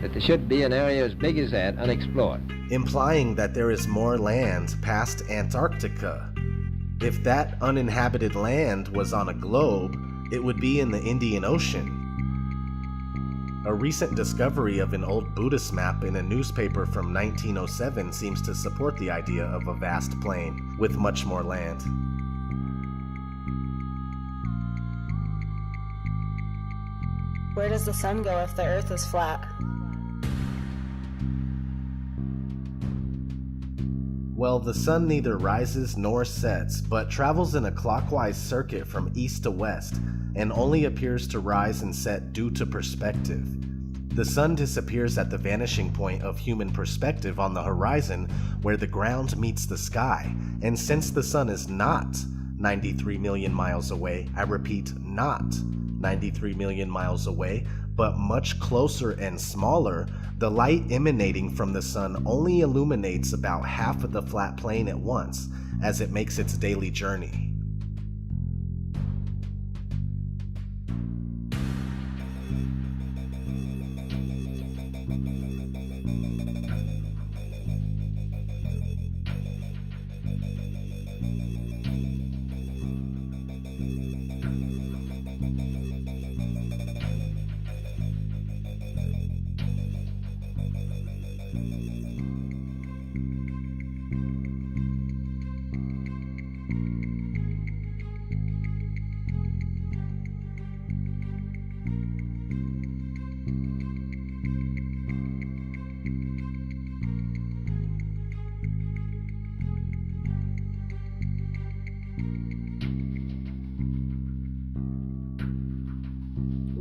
that there should be an area as big as that unexplored. Implying that there is more land past Antarctica. If that uninhabited land was on a globe, it would be in the Indian Ocean. A recent discovery of an old Buddhist map in a newspaper from 1907 seems to support the idea of a vast plain with much more land. Where does the sun go if the Earth is flat? Well, the sun neither rises nor sets, but travels in a clockwise circuit from east to west, and only appears to rise and set due to perspective. The sun disappears at the vanishing point of human perspective on the horizon where the ground meets the sky, and since the sun is not 93 million miles away, I repeat, not 93 million miles away, but much closer and smaller, the light emanating from the sun only illuminates about half of the flat plane at once as it makes its daily journey.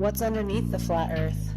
What's underneath the flat Earth?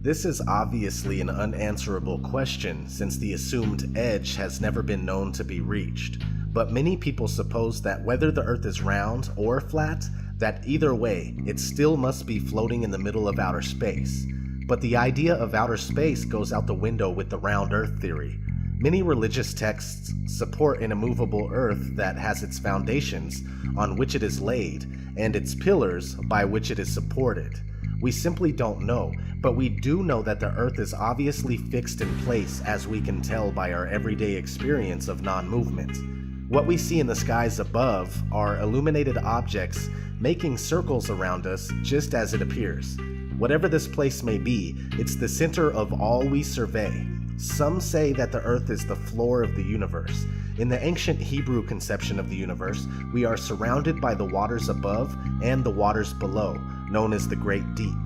This is obviously an unanswerable question since the assumed edge has never been known to be reached, but many people suppose that whether the Earth is round or flat, that either way, it still must be floating in the middle of outer space. But the idea of outer space goes out the window with the round Earth theory. Many religious texts support an immovable Earth that has its foundations on which it is laid, and its pillars by which it is supported. We simply don't know, but we do know that the Earth is obviously fixed in place, as we can tell by our everyday experience of non-movement. What we see in the skies above are illuminated objects making circles around us just as it appears. Whatever this place may be, it's the center of all we survey. Some say that the Earth is the floor of the universe. In the ancient Hebrew conception of the universe, we are surrounded by the waters above and the waters below, known as the Great Deep.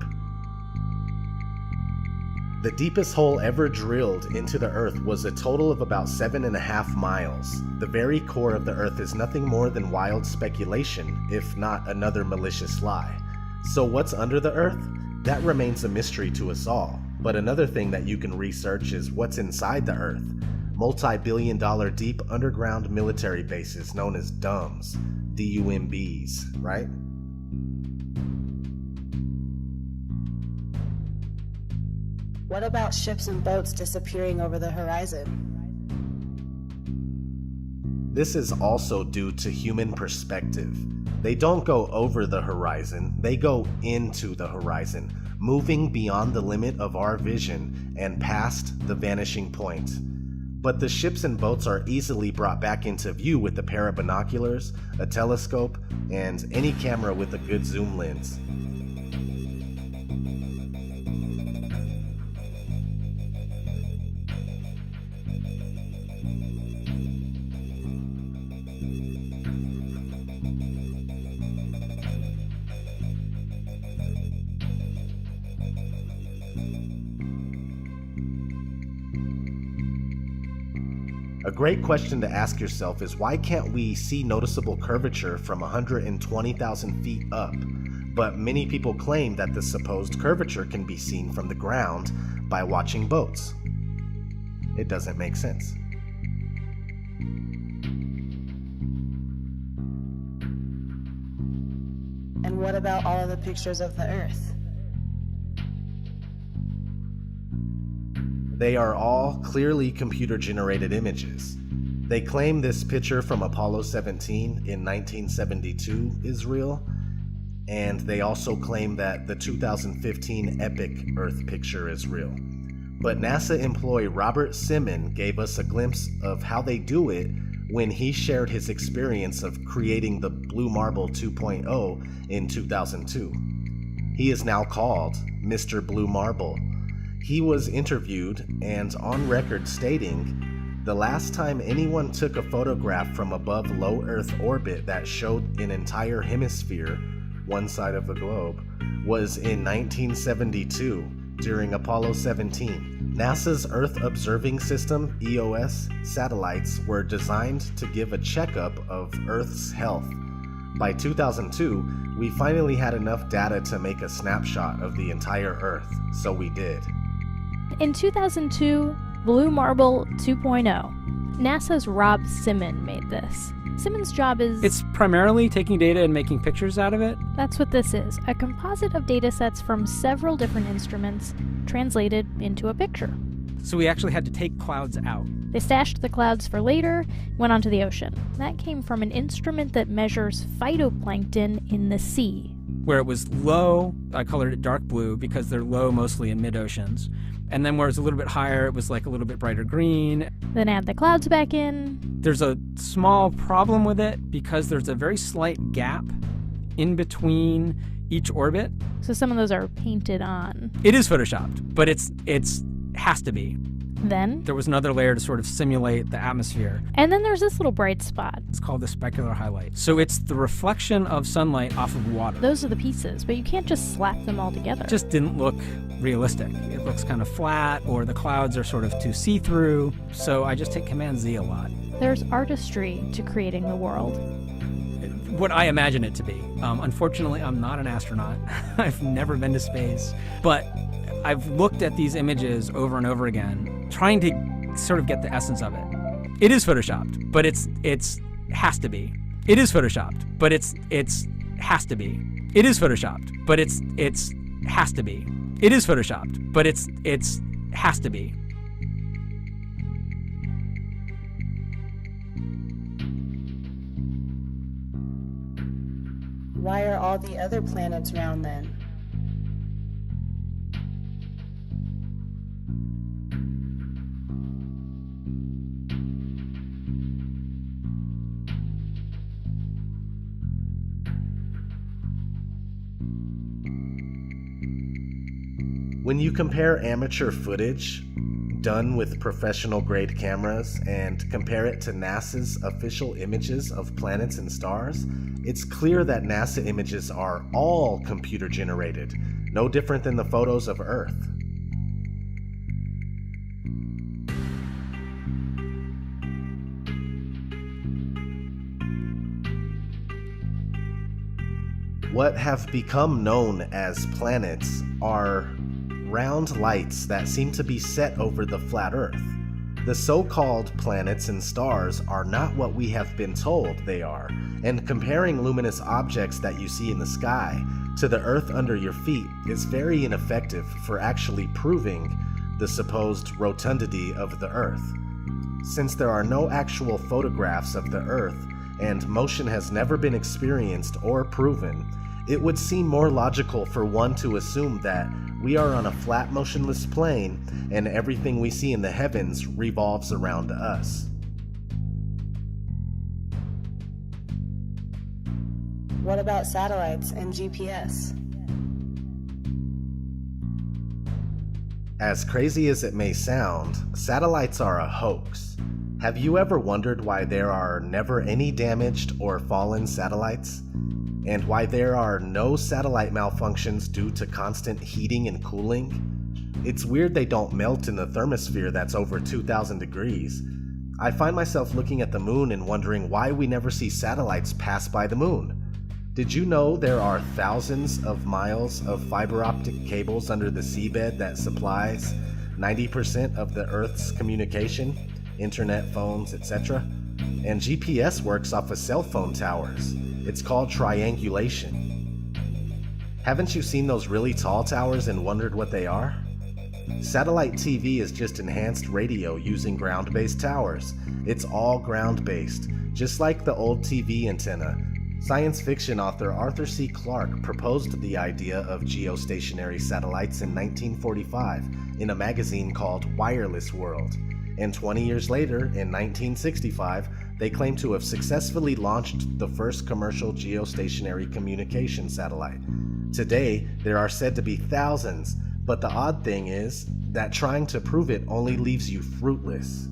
The deepest hole ever drilled into the Earth was a total of about 7.5 miles. The very core of the Earth is nothing more than wild speculation, if not another malicious lie. So what's under the Earth? That remains a mystery to us all. But another thing that you can research is what's inside the Earth. Multi-billion-dollar deep underground military bases known as DUMBs, D-U-M-Bs, right? What about ships and boats disappearing over the horizon? This is also due to human perspective. They don't go over the horizon, they go into the horizon, moving beyond the limit of our vision and past the vanishing point. But the ships and boats are easily brought back into view with a pair of binoculars, a telescope, and any camera with a good zoom lens. A great question to ask yourself is why can't we see noticeable curvature from 120,000 feet up? But many people claim that the supposed curvature can be seen from the ground by watching boats. It doesn't make sense. And what about all of the pictures of the Earth? They are all clearly computer-generated images. They claim this picture from Apollo 17 in 1972 is real, and they also claim that the 2015 Epic Earth picture is real. But NASA employee Robert Simon gave us a glimpse of how they do it when he shared his experience of creating the Blue Marble 2.0 in 2002. He is now called Mr. Blue Marble. He was interviewed and on record stating, "The last time anyone took a photograph from above low Earth orbit that showed an entire hemisphere, one side of the globe, was in 1972 during Apollo 17. NASA's Earth Observing System, EOS, satellites were designed to give a checkup of Earth's health. By 2002, we finally had enough data to make a snapshot of the entire Earth, so we did." In 2002, Blue Marble 2.0. NASA's Rob Simon made this. Simon's job is... It's primarily taking data and making pictures out of it. That's what this is, a composite of data sets from several different instruments translated into a picture. So we actually had to take clouds out. They stashed the clouds for later, went onto the ocean. That came from an instrument that measures phytoplankton in the sea. Where it was low, I colored it dark blue because they're low mostly in mid-oceans. And then where it's a little bit higher, it was like a little bit brighter green. Then add the clouds back in. There's a small problem with it because there's a very slight gap in between each orbit. So some of those are painted on. It is photoshopped, but it's has to be. Then there was another layer to sort of simulate the atmosphere. And then there's this little bright spot. It's called the specular highlight. So it's the reflection of sunlight off of water. Those are the pieces, but you can't just slap them all together. It just didn't look realistic. It looks kind of flat, or the clouds are sort of too see-through. So I just hit Command Z a lot. There's artistry to creating the world. what I imagine it to be. Unfortunately, I'm not an astronaut. I've never been to space, but I've looked at these images over and over again, trying to sort of get the essence of it. It is photoshopped, but it's has to be. It is photoshopped, but it's has to be. It is photoshopped, but it's has to be. It is photoshopped, but it's has to be. Why are all the other planets round then? When you compare amateur footage done with professional grade cameras and compare it to NASA's official images of planets and stars, it's clear that NASA images are all computer generated, no different than the photos of Earth. What have become known as planets are round lights that seem to be set over the flat Earth. The so-called planets and stars are not what we have been told they are, and comparing luminous objects that you see in the sky to the Earth under your feet is very ineffective for actually proving the supposed rotundity of the Earth. Since there are no actual photographs of the Earth and motion has never been experienced or proven, it would seem more logical for one to assume that we are on a flat, motionless plane and everything we see in the heavens revolves around us. What about satellites and GPS? As crazy as it may sound, satellites are a hoax. Have you ever wondered why there are never any damaged or fallen satellites? And why there are no satellite malfunctions due to constant heating and cooling? It's weird they don't melt in the thermosphere that's over 2,000 degrees. I find myself looking at the moon and wondering why we never see satellites pass by the moon. Did you know there are thousands of miles of fiber optic cables under the seabed that supplies 90% of the Earth's communication, internet, phones, etc.? And GPS works off of cell phone towers. It's called triangulation. Haven't you seen those really tall towers and wondered what they are? Satellite TV is just enhanced radio using ground-based towers. It's all ground-based, just like the old TV antenna. Science fiction author Arthur C. Clarke proposed the idea of geostationary satellites in 1945 in a magazine called Wireless World. And 20 years later, in 1965, they claim to have successfully launched the first commercial geostationary communication satellite. Today, there are said to be thousands, but the odd thing is that trying to prove it only leaves you fruitless.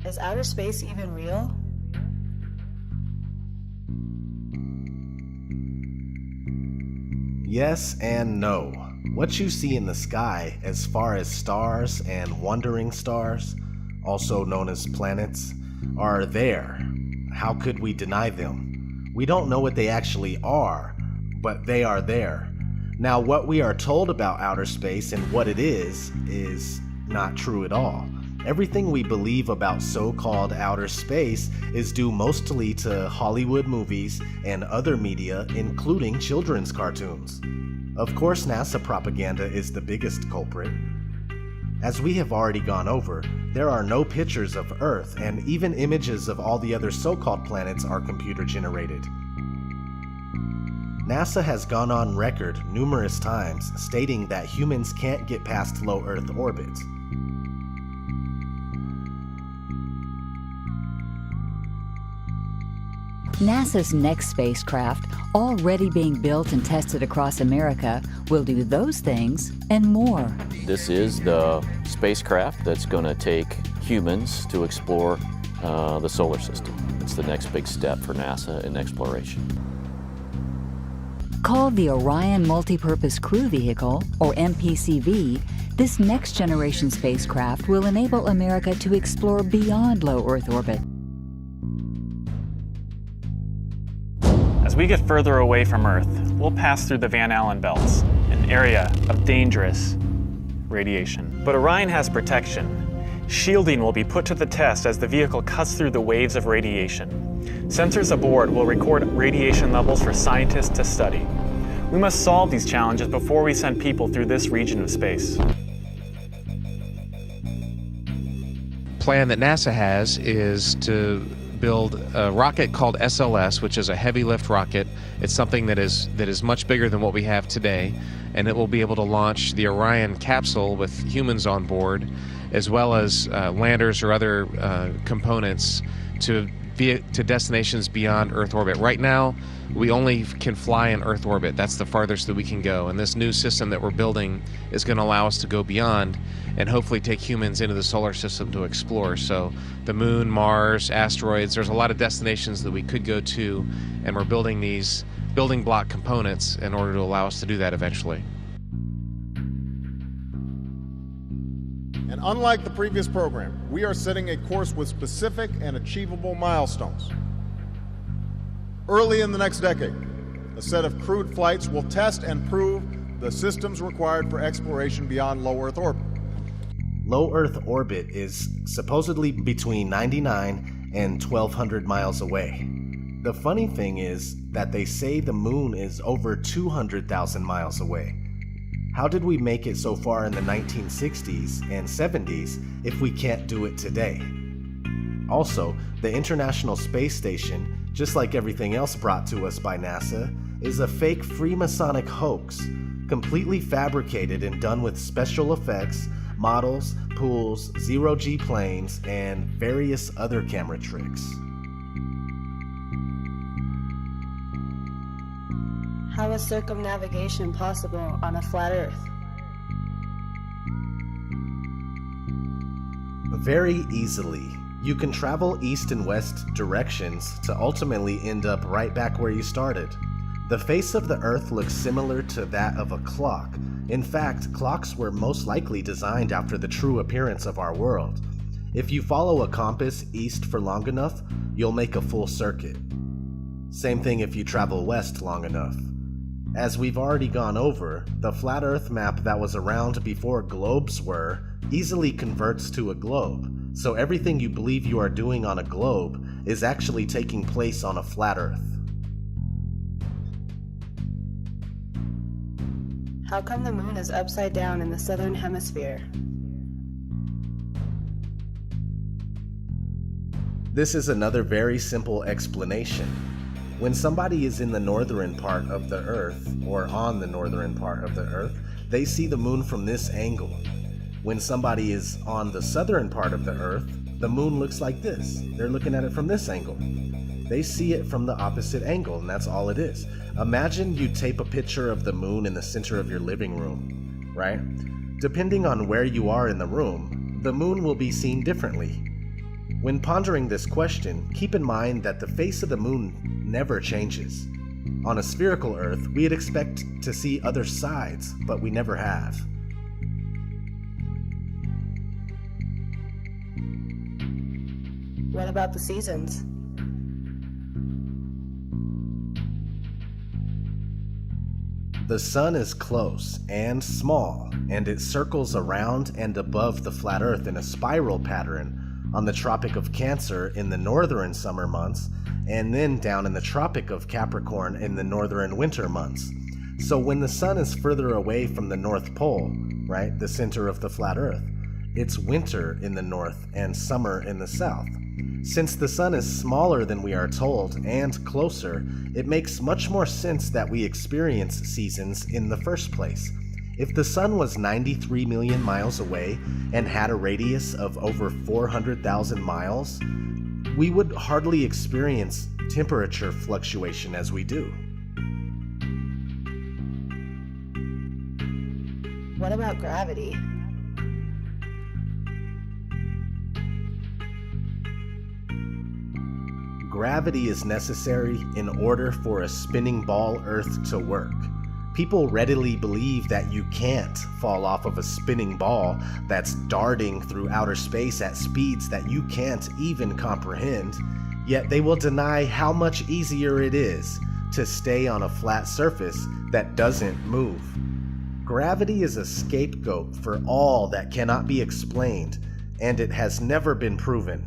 Is outer space even real? Yes and no. What you see in the sky, as far as stars and wandering stars, also known as planets, are there. How could we deny them? We don't know what they actually are, but they are there. Now, what we are told about outer space and what it is not true at all. Everything we believe about so-called outer space is due mostly to Hollywood movies and other media, including children's cartoons. Of course, NASA propaganda is the biggest culprit. As we have already gone over, there are no pictures of Earth, and even images of all the other so-called planets are computer-generated. NASA has gone on record numerous times stating that humans can't get past low Earth orbit. NASA's next spacecraft, already being built and tested across America, will do those things and more. This is the spacecraft that's going to take humans to explore the solar system. It's the next big step for NASA in exploration. Called the Orion Multipurpose Crew Vehicle, or MPCV, this next-generation spacecraft will enable America to explore beyond low Earth orbit As we get further away from Earth, we'll pass through the Van Allen belts, an area of dangerous radiation. But Orion has protection. Shielding will be put to the test as the vehicle cuts through the waves of radiation. Sensors aboard will record radiation levels for scientists to study. We must solve these challenges before we send people through this region of space. Plan that NASA has is to build a rocket called SLS, which is a heavy lift rocket. It's something that is much bigger than what we have today, and it will be able to launch the Orion capsule with humans on board, as well as landers or other components to destinations beyond Earth orbit. Right now, we only can fly in Earth orbit. That's the farthest that we can go. And this new system that we're building is going to allow us to go beyond and hopefully take humans into the solar system to explore. So the moon, Mars, asteroids, there's a lot of destinations that we could go to, and we're building these building block components in order to allow us to do that eventually. And unlike the previous program, we are setting a course with specific and achievable milestones. Early in the next decade, a set of crewed flights will test and prove the systems required for exploration beyond low Earth orbit. Low Earth orbit is supposedly between 99 and 1,200 miles away. The funny thing is that they say the moon is over 200,000 miles away. How did we make it so far in the 1960s and 70s if we can't do it today? Also, the International Space Station, just like everything else brought to us by NASA, is a fake Freemasonic hoax, completely fabricated and done with special effects, models, pools, zero-G planes, and various other camera tricks. How is circumnavigation possible on a flat Earth? Very easily. You can travel east and west directions to ultimately end up right back where you started. The face of the Earth looks similar to that of a clock. In fact, clocks were most likely designed after the true appearance of our world. If you follow a compass east for long enough, you'll make a full circuit. Same thing if you travel west long enough. As we've already gone over, the flat Earth map that was around before globes were easily converts to a globe. So everything you believe you are doing on a globe is actually taking place on a flat Earth. How come the moon is upside down in the southern hemisphere? This is another very simple explanation. When somebody is in the northern part of the Earth, or on the northern part of the Earth, they see the moon from this angle. When somebody is on the southern part of the Earth, the moon looks like this. They're looking at it from this angle. They see it from the opposite angle, and that's all it is. Imagine you tape a picture of the moon in the center of your living room, right? Depending on where you are in the room, the moon will be seen differently. When pondering this question, keep in mind that the face of the moon never changes. On a spherical Earth, we'd expect to see other sides, but we never have. What about the seasons? The sun is close and small, and it circles around and above the flat Earth in a spiral pattern on the Tropic of Cancer in the northern summer months, and then down in the Tropic of Capricorn in the northern winter months. So when the sun is further away from the North Pole, right, the center of the flat Earth, it's winter in the north and summer in the south. Since the sun is smaller than we are told and closer, it makes much more sense that we experience seasons in the first place. If the sun was 93 million miles away and had a radius of over 400,000 miles, we would hardly experience temperature fluctuation as we do. What about gravity? Gravity is necessary in order for a spinning ball Earth to work. People readily believe that you can't fall off of a spinning ball that's darting through outer space at speeds that you can't even comprehend, yet they will deny how much easier it is to stay on a flat surface that doesn't move. Gravity is a scapegoat for all that cannot be explained, and it has never been proven.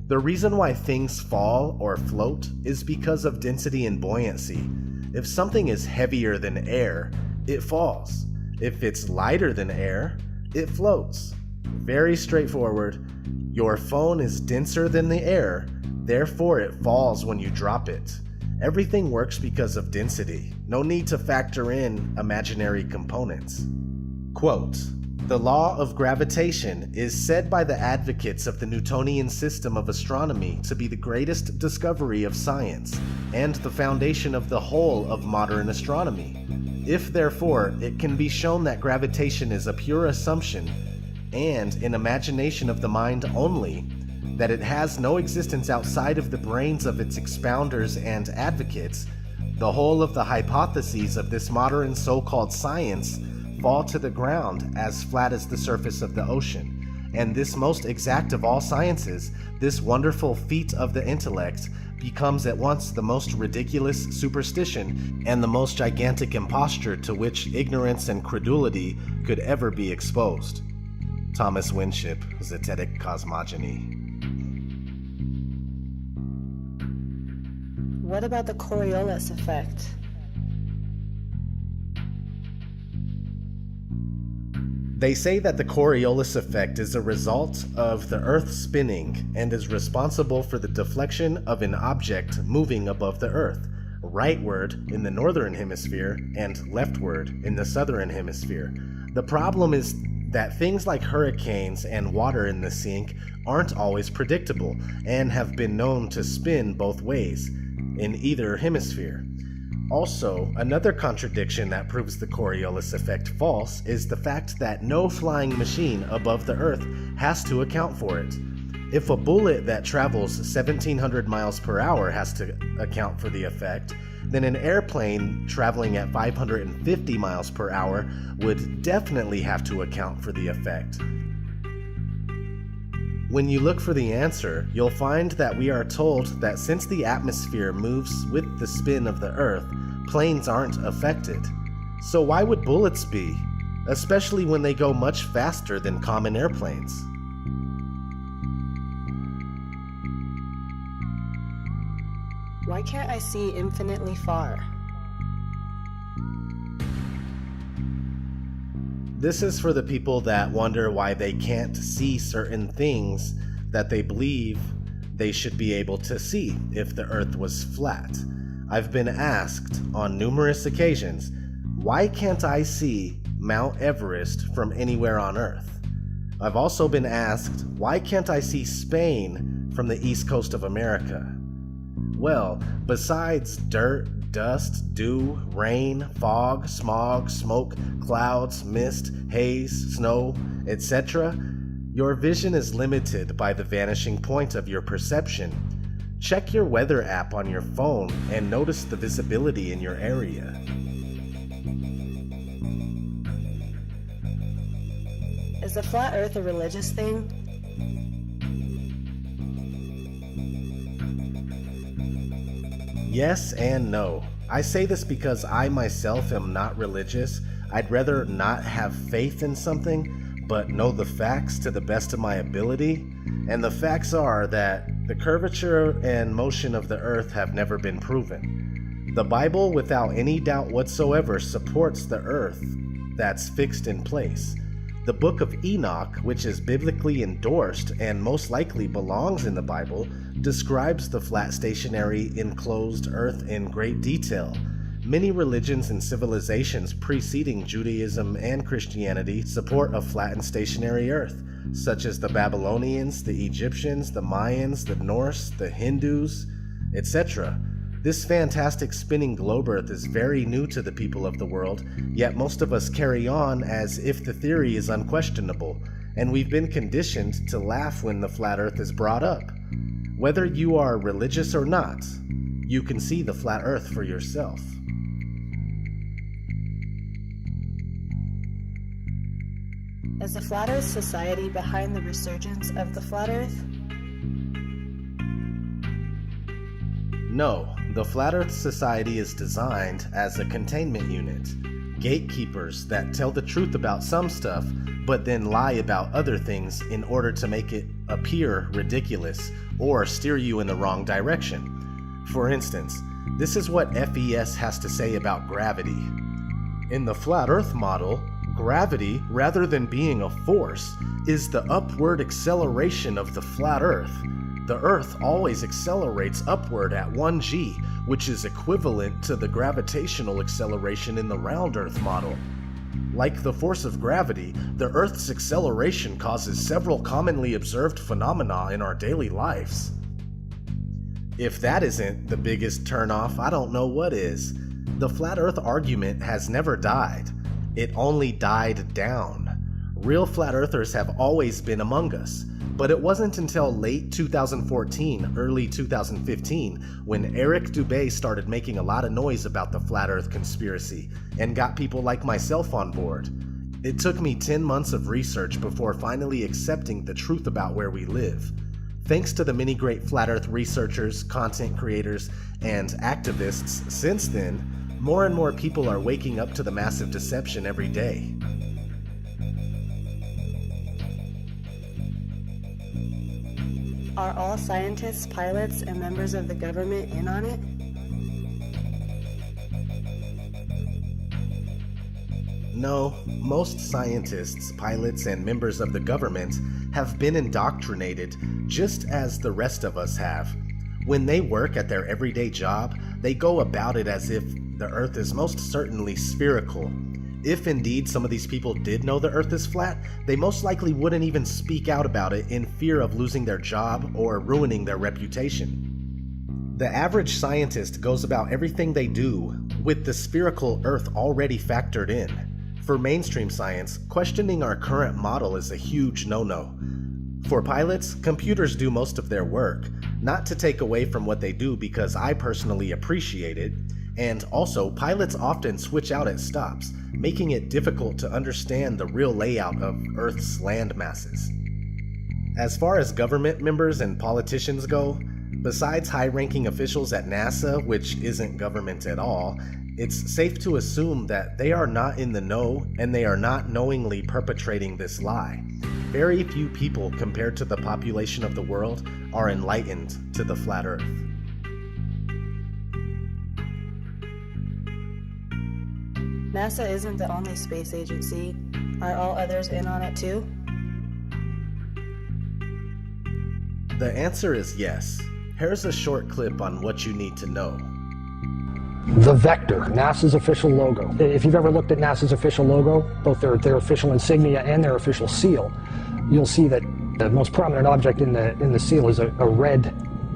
The reason why things fall or float is because of density and buoyancy. If something is heavier than air, it falls. If it's lighter than air, it floats. Very straightforward. Your phone is denser than the air, therefore it falls when you drop it. Everything works because of density. No need to factor in imaginary components. Quote, "The law of gravitation is said by the advocates of the Newtonian system of astronomy to be the greatest discovery of science and the foundation of the whole of modern astronomy. If therefore it can be shown that gravitation is a pure assumption and an imagination of the mind only, that it has no existence outside of the brains of its expounders and advocates, the whole of the hypotheses of this modern so-called science fall to the ground as flat as the surface of the ocean, and this most exact of all sciences, this wonderful feat of the intellect, becomes at once the most ridiculous superstition and the most gigantic imposture to which ignorance and credulity could ever be exposed." Thomas Winship, Zetetic Cosmogony. What about the Coriolis effect? They say that the Coriolis effect is a result of the Earth spinning and is responsible for the deflection of an object moving above the Earth, rightward in the northern hemisphere and leftward in the southern hemisphere. The problem is that things like hurricanes and water in the sink aren't always predictable and have been known to spin both ways in either hemisphere. Also, another contradiction that proves the Coriolis effect false is the fact that no flying machine above the Earth has to account for it. If a bullet that travels 1,700 miles per hour has to account for the effect, then an airplane traveling at 550 miles per hour would definitely have to account for the effect. When you look for the answer, you'll find that we are told that since the atmosphere moves with the spin of the Earth, planes aren't affected. So why would bullets be? Especially when they go much faster than common airplanes. Why can't I see infinitely far? This is for the people that wonder why they can't see certain things that they believe they should be able to see if the Earth was flat. I've been asked on numerous occasions, why can't I see Mount Everest from anywhere on Earth? I've also been asked, why can't I see Spain from the east coast of America? Well, besides dirt, dust, dew, rain, fog, smog, smoke, clouds, mist, haze, snow, etc., your vision is limited by the vanishing point of your perception. Check your weather app on your phone and notice the visibility in your area. Is the flat Earth a religious thing? Yes and no. I say this because I myself am not religious. I'd rather not have faith in something, but know the facts to the best of my ability. And the facts are that the curvature and motion of the Earth have never been proven. The Bible, without any doubt whatsoever, supports the Earth that's fixed in place. The Book of Enoch, which is biblically endorsed and most likely belongs in the Bible, describes the flat stationary enclosed Earth in great detail. Many religions and civilizations preceding Judaism and Christianity support a flat and stationary Earth, such as the Babylonians, the Egyptians, the Mayans, the Norse, the Hindus, etc. This fantastic spinning globe Earth is very new to the people of the world, yet most of us carry on as if the theory is unquestionable, and we've been conditioned to laugh when the flat Earth is brought up. Whether you are religious or not, you can see the flat Earth for yourself. Is the Flat Earth Society behind the resurgence of the flat Earth? No, the Flat Earth Society is designed as a containment unit. Gatekeepers that tell the truth about some stuff, but then lie about other things in order to make it appear ridiculous or steer you in the wrong direction. For instance, this is what FES has to say about gravity. In the Flat Earth model, gravity, rather than being a force, is the upward acceleration of the flat Earth. The Earth always accelerates upward at 1g, which is equivalent to the gravitational acceleration in the round Earth model. Like the force of gravity, the Earth's acceleration causes several commonly observed phenomena in our daily lives. If that isn't the biggest turnoff, I don't know what is. The Flat Earth argument has never died. It only died down. Real Flat Earthers have always been among us, but it wasn't until late 2014, early 2015, when Eric Dubé started making a lot of noise about the Flat Earth conspiracy and got people like myself on board. It took me 10 months of research before finally accepting the truth about where we live. Thanks to the many great Flat Earth researchers, content creators, and activists since then, more and more people are waking up to the massive deception every day. Are all scientists, pilots, and members of the government in on it? No, most scientists, pilots, and members of the government have been indoctrinated just as the rest of us have. When they work at their everyday job, they go about it as if the Earth is most certainly spherical. If indeed some of these people did know the Earth is flat, they most likely wouldn't even speak out about it in fear of losing their job or ruining their reputation. The average scientist goes about everything they do with the spherical Earth already factored in. For mainstream science, questioning our current model is a huge no-no. For pilots, computers do most of their work, not to take away from what they do because I personally appreciate it, and also pilots often switch out at stops, making it difficult to understand the real layout of Earth's land masses. As far as government members and politicians go, besides high-ranking officials at NASA, which isn't government at all, it's safe to assume that they are not in the know and they are not knowingly perpetrating this lie. Very few people compared to the population of the world are enlightened to the flat Earth. NASA isn't the only space agency. Are all others in on it too? The answer is yes. Here's a short clip on what you need to know. The Vector, NASA's official logo. If you've ever looked at NASA's official logo, both their official insignia and their official seal, you'll see that the most prominent object in the seal is a red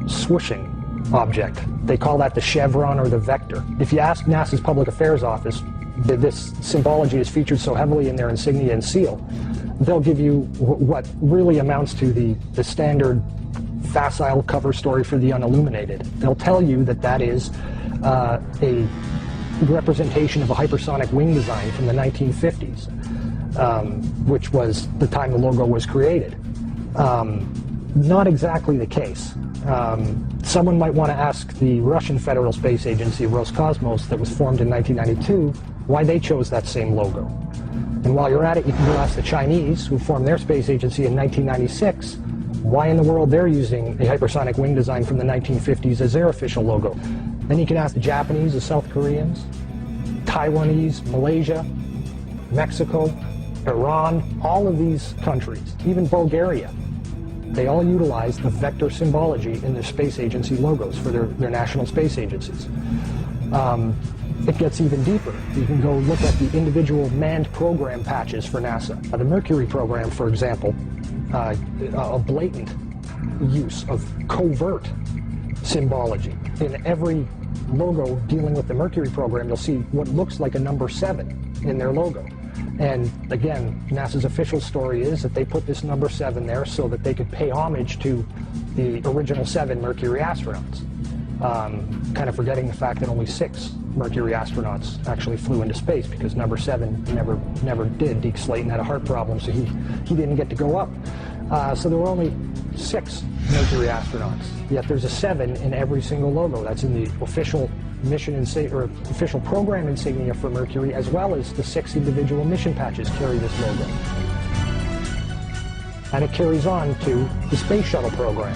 swooshing object. They call that the chevron or the vector. If you ask NASA's Public Affairs Office, this symbology is featured so heavily in their insignia and seal, they'll give you what really amounts to the standard facile cover story for the unilluminated. They'll tell you that that is a representation of a hypersonic wing design from the 1950s, which was the time the logo was created. Not exactly the case. Someone might want to ask the Russian Federal Space Agency, Roscosmos, that was formed in 1992, why they chose that same logo. And while you're at it, you can go ask the Chinese, who formed their space agency in 1996, why in the world they're using a hypersonic wing design from the 1950s as their official logo. Then you can ask the Japanese, the South Koreans, Taiwanese, Malaysia, Mexico, Iran, all of these countries, even Bulgaria. They all utilize the vector symbology in their space agency logos for their national space agencies. It gets even deeper. You can go look at the individual manned program patches for NASA. The Mercury program, for example, a blatant use of covert symbology. In every logo dealing with the Mercury program, you'll see what looks like a number 7 in their logo. And again, NASA's official story is that they put this number 7 there so that they could pay homage to the original 7 Mercury astronauts. Kind of forgetting the fact that only 6 Mercury astronauts actually flew into space because number 7 never did. Deke Slayton had a heart problem, so he didn't get to go up. So there were only 6 Mercury astronauts, yet there's a 7 in every single logo. That's in the official mission or official program insignia for Mercury, as well as the 6 individual mission patches carry this logo. And it carries on to the Space Shuttle program.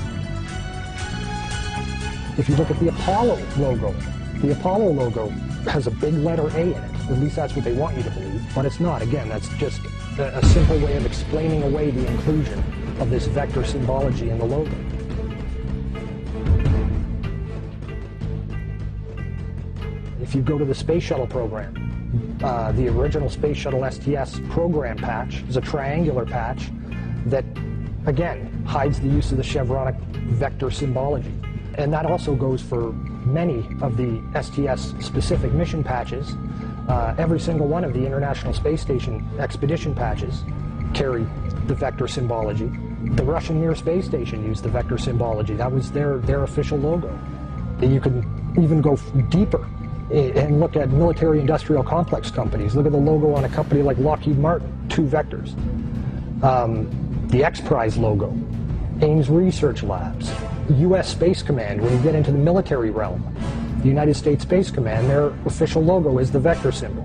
If you look at the Apollo logo has a big letter A in it. At least that's what they want you to believe, but it's not. Again, that's just a simple way of explaining away the inclusion of this vector symbology in the logo. If you go to the Space Shuttle program, the original Space Shuttle STS program patch is a triangular patch that, again, hides the use of the chevronic vector symbology. And that also goes for many of the STS-specific mission patches. Every single one of the International Space Station expedition patches carry the vector symbology. The Russian Mir space station used the vector symbology. That was their official logo. You can even go deeper and look at military-industrial complex companies. Look at the logo on a company like Lockheed Martin, 2 vectors. The X Prize logo, Ames Research Labs, U.S. Space Command. When you get into the military realm, the United States Space Command, their official logo is the vector symbol.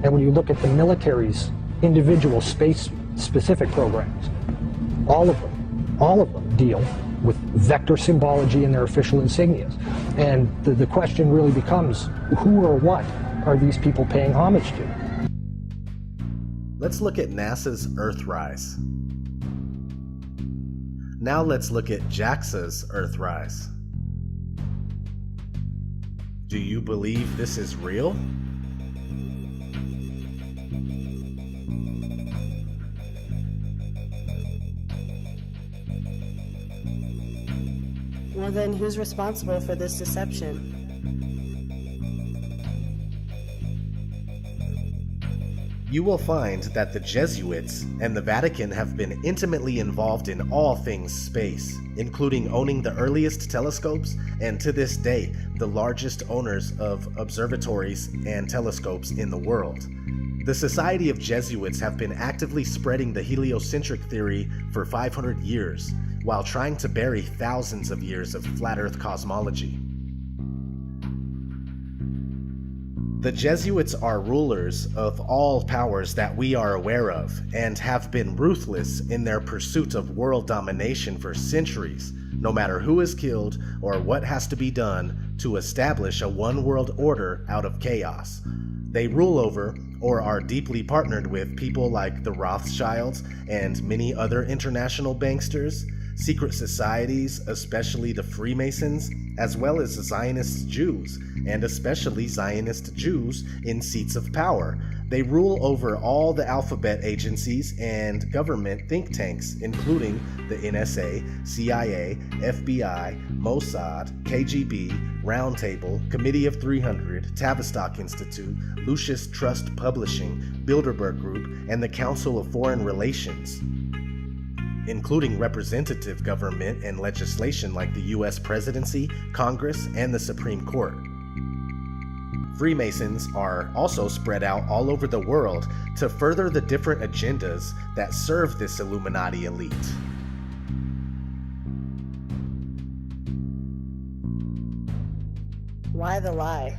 And when you look at the military's individual space-specific programs, all of them deal with vector symbology in their official insignias. And the question really becomes, who or what are these people paying homage to? Let's look at NASA's Earthrise. Now let's look at JAXA's Earthrise. Do you believe this is real? Well then, who's responsible for this deception? You will find that the Jesuits and the Vatican have been intimately involved in all things space, including owning the earliest telescopes and, to this day, the largest owners of observatories and telescopes in the world. The Society of Jesuits have been actively spreading the heliocentric theory for 500 years, while trying to bury thousands of years of flat Earth cosmology. The Jesuits are rulers of all powers that we are aware of, and have been ruthless in their pursuit of world domination for centuries, no matter who is killed or what has to be done to establish a one-world order out of chaos. They rule over, or are deeply partnered with, people like the Rothschilds and many other international banksters, secret societies, especially the Freemasons, as well as Zionist Jews, and especially Zionist Jews in seats of power. They rule over all the alphabet agencies and government think tanks, including the NSA, CIA, FBI, Mossad, KGB, Roundtable, Committee of 300, Tavistock Institute, Lucius Trust Publishing, Bilderberg Group, and the Council of Foreign Relations, including representative government and legislation like the US Presidency, Congress, and the Supreme Court. Freemasons are also spread out all over the world to further the different agendas that serve this Illuminati elite. Why the lie?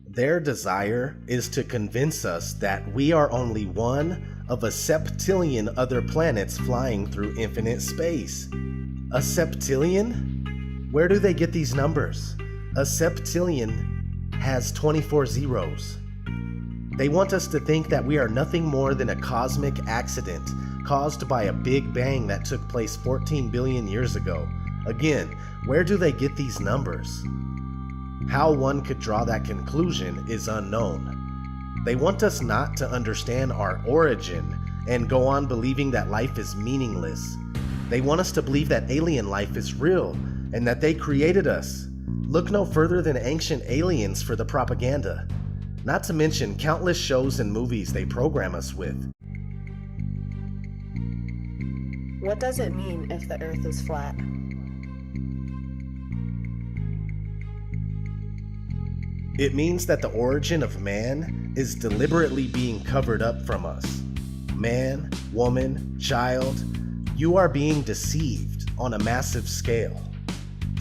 Their desire is to convince us that we are only one of a septillion other planets flying through infinite space. A septillion? Where do they get these numbers? A septillion has 24 zeros. They want us to think that we are nothing more than a cosmic accident caused by a big bang that took place 14 billion years ago. Again, where do they get these numbers? How one could draw that conclusion is unknown. They want us not to understand our origin and go on believing that life is meaningless. They want us to believe that alien life is real and that they created us. Look no further than Ancient Aliens for the propaganda, not to mention countless shows and movies they program us with. What does it mean if the Earth is flat? It means that the origin of man is deliberately being covered up from us. Man, woman, child, you are being deceived on a massive scale.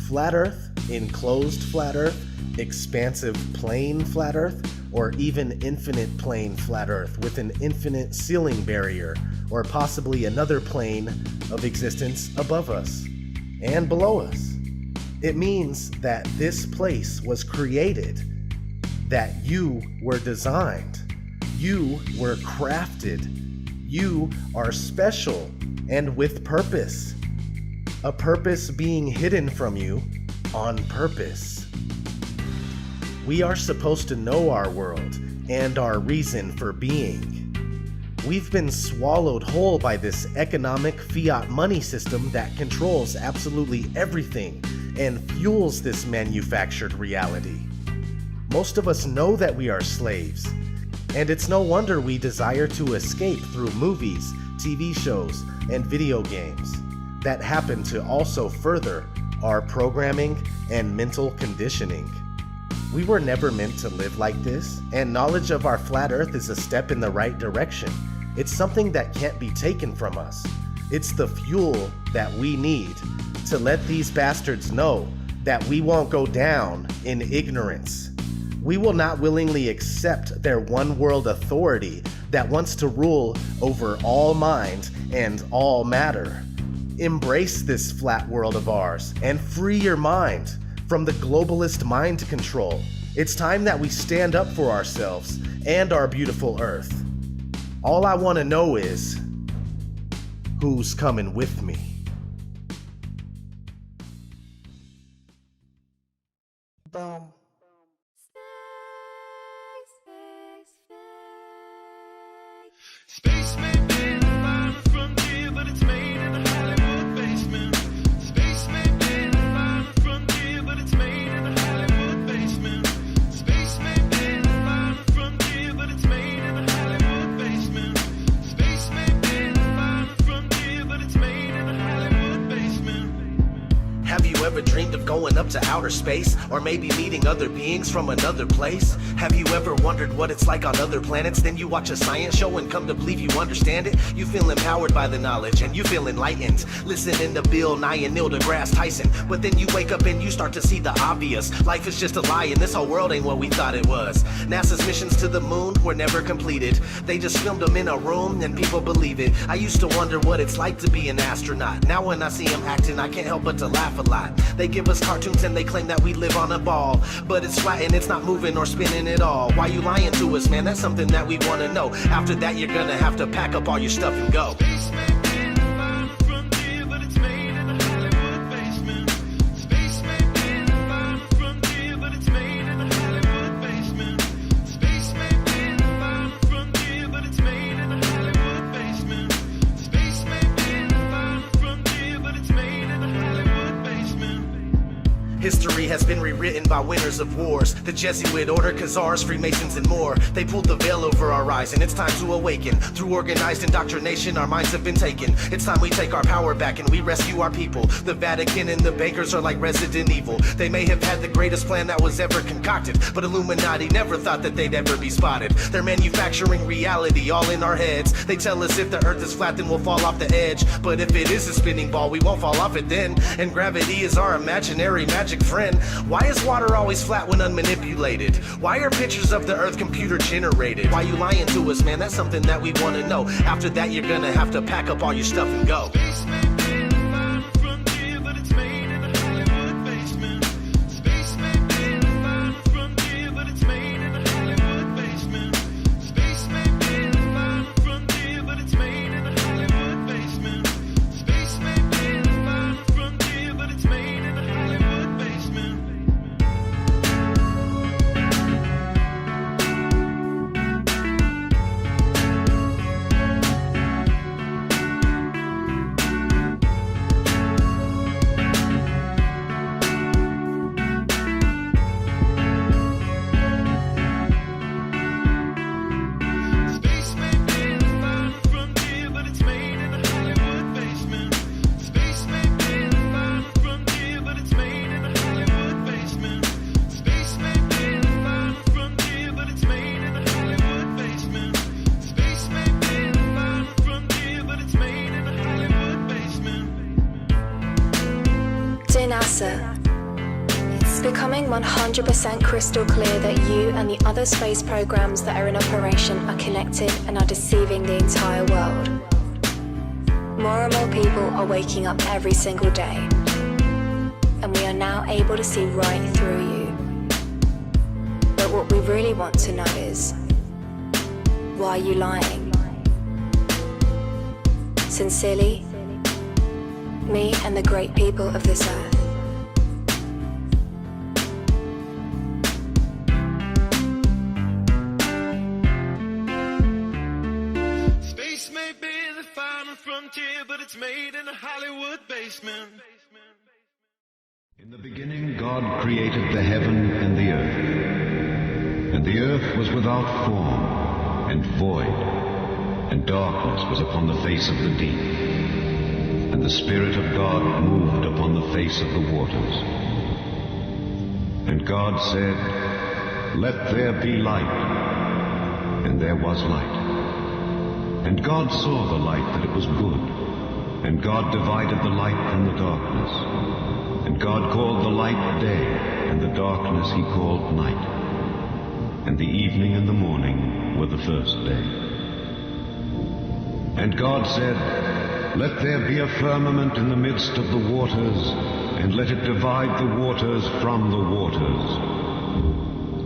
Flat Earth, enclosed flat Earth, expansive plane flat Earth, or even infinite plane flat Earth with an infinite ceiling barrier, or possibly another plane of existence above us and below us. It means that this place was created, that you were designed, you were crafted, you are special and with purpose. A purpose being hidden from you on purpose. We are supposed to know our world and our reason for being. We've been swallowed whole by this economic fiat money system that controls absolutely everything and fuels this manufactured reality. Most of us know that we are slaves, and it's no wonder we desire to escape through movies, TV shows, and video games that happen to also further our programming and mental conditioning. We were never meant to live like this, and knowledge of our flat Earth is a step in the right direction. It's something that can't be taken from us. It's the fuel that we need to let these bastards know that we won't go down in ignorance. We will not willingly accept their one world authority that wants to rule over all mind and all matter. Embrace this flat world of ours and free your mind from the globalist mind control. It's time that we stand up for ourselves and our beautiful Earth. All I want to know is, who's coming with me? Boom. Space may be the final frontier, but it's made in a Hollywood basement. Space may be the final frontier, but it's made in a Hollywood basement. Space may be the final frontier, but it's made in a Hollywood basement. Space may be the final frontier, but it's made in a Hollywood basement. Have you ever dreamed of going up to outer space, or maybe meeting other beings from another place? Have you ever wondered what it's like on other planets? Then you watch a science show and come to believe you understand it. You feel empowered by the knowledge and you feel enlightened, listening to Bill Nye and Neil deGrasse Tyson. But then you wake up and you start to see the obvious. Life is just a lie and this whole world ain't what we thought it was. NASA's missions to the moon were never completed. They just filmed them in a room and people believe it. I used to wonder what it's like to be an astronaut. Now when I see them acting, I can't help but to laugh a lot. They give us cartoons and they claim that we live on a ball, but it's flat and it's not moving or spinning at all. Why you lying to us, man? That's something that we want to know. After that, you're gonna have to pack up all your stuff and go. History has been rewritten by winners of wars, the Jesuit order, Khazars, Freemasons, and more. They pulled the veil over our eyes, and it's time to awaken. Through organized indoctrination, our minds have been taken. It's time we take our power back and we rescue our people. The Vatican and the bankers are like Resident Evil. They may have had the greatest plan that was ever concocted, but Illuminati never thought that they'd ever be spotted. They're manufacturing reality all in our heads. They tell us if the earth is flat, then we'll fall off the edge. But if it is a spinning ball, we won't fall off it then. And gravity is our imaginary magic friend. Why is water always flat when unmanipulated? Why are pictures of the earth computer generated? Why you lying to us, man? That's something that we want to know. After that, you're gonna have to pack up all your stuff and go. NASA, it's becoming 100% crystal clear that you and the other space programs that are in operation are connected and are deceiving the entire world. More and more people are waking up every single day, and we are now able to see right through you. But what we really want to know is, why are you lying? Sincerely, me and the great people of this earth. Space may be the final frontier, but it's made in a Hollywood basement. In the beginning, God created the heaven and the earth. And the earth was without form and void, and darkness was upon the face of the deep. And the Spirit of God moved upon the face of the waters. And God said, "Let there be light." And there was light. And God saw the light that it was good. And God divided the light from the darkness. And God called the light day, and the darkness he called night. And the evening and the morning were the first day. And God said, "Let there be a firmament in the midst of the waters, and let it divide the waters from the waters."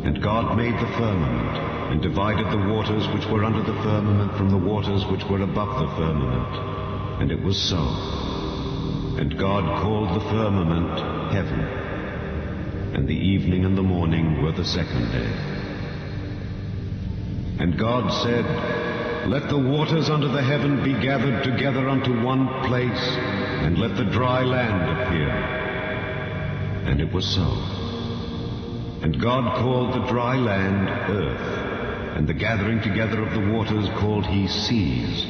And God made the firmament, and divided the waters which were under the firmament from the waters which were above the firmament. And it was so. And God called the firmament heaven. And the evening and the morning were the second day. And God said, "Let the waters under the heaven be gathered together unto one place, and let the dry land appear." And it was so. And God called the dry land earth, and the gathering together of the waters called he seas.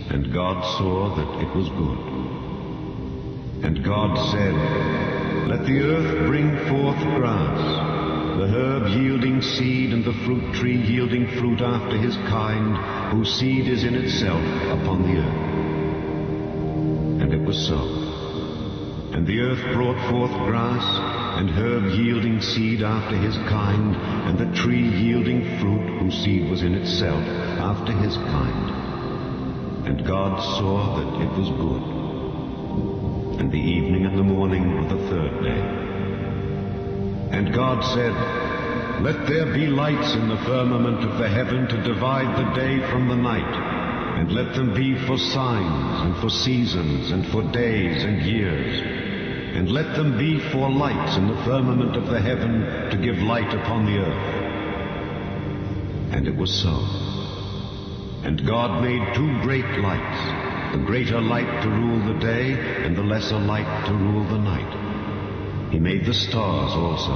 And God saw that it was good. And God said, "Let the earth bring forth grass, the herb yielding seed, and the fruit tree yielding fruit after his kind, whose seed is in itself upon the earth." And it was so. And the earth brought forth grass, and herb yielding seed after his kind, and the tree yielding fruit, whose seed was in itself after his kind. And God saw that it was good. And the evening and the morning were the third day. And God said, "Let there be lights in the firmament of the heaven to divide the day from the night, and let them be for signs and for seasons and for days and years. And let them be for lights in the firmament of the heaven to give light upon the earth." And it was so. And God made two great lights, the greater light to rule the day, and the lesser light to rule the night. He made the stars also.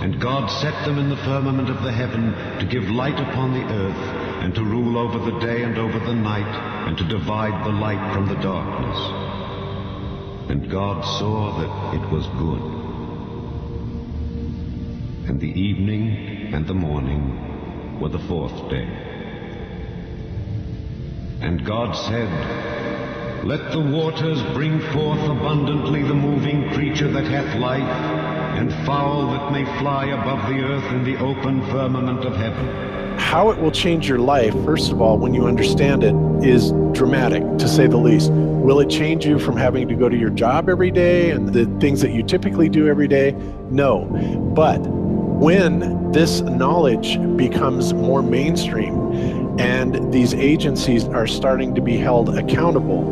And God set them in the firmament of the heaven to give light upon the earth, and to rule over the day and over the night, and to divide the light from the darkness. And God saw that it was good. And the evening and the morning were the fourth day. And God said, "Let the waters bring forth abundantly the moving creature that hath life, and fowl that may fly above the earth in the open firmament of heaven." How it will change your life, first of all, when you understand it, is dramatic, to say the least. Will it change you from having to go to your job every day and the things that you typically do every day? No. But when this knowledge becomes more mainstream and these agencies are starting to be held accountable,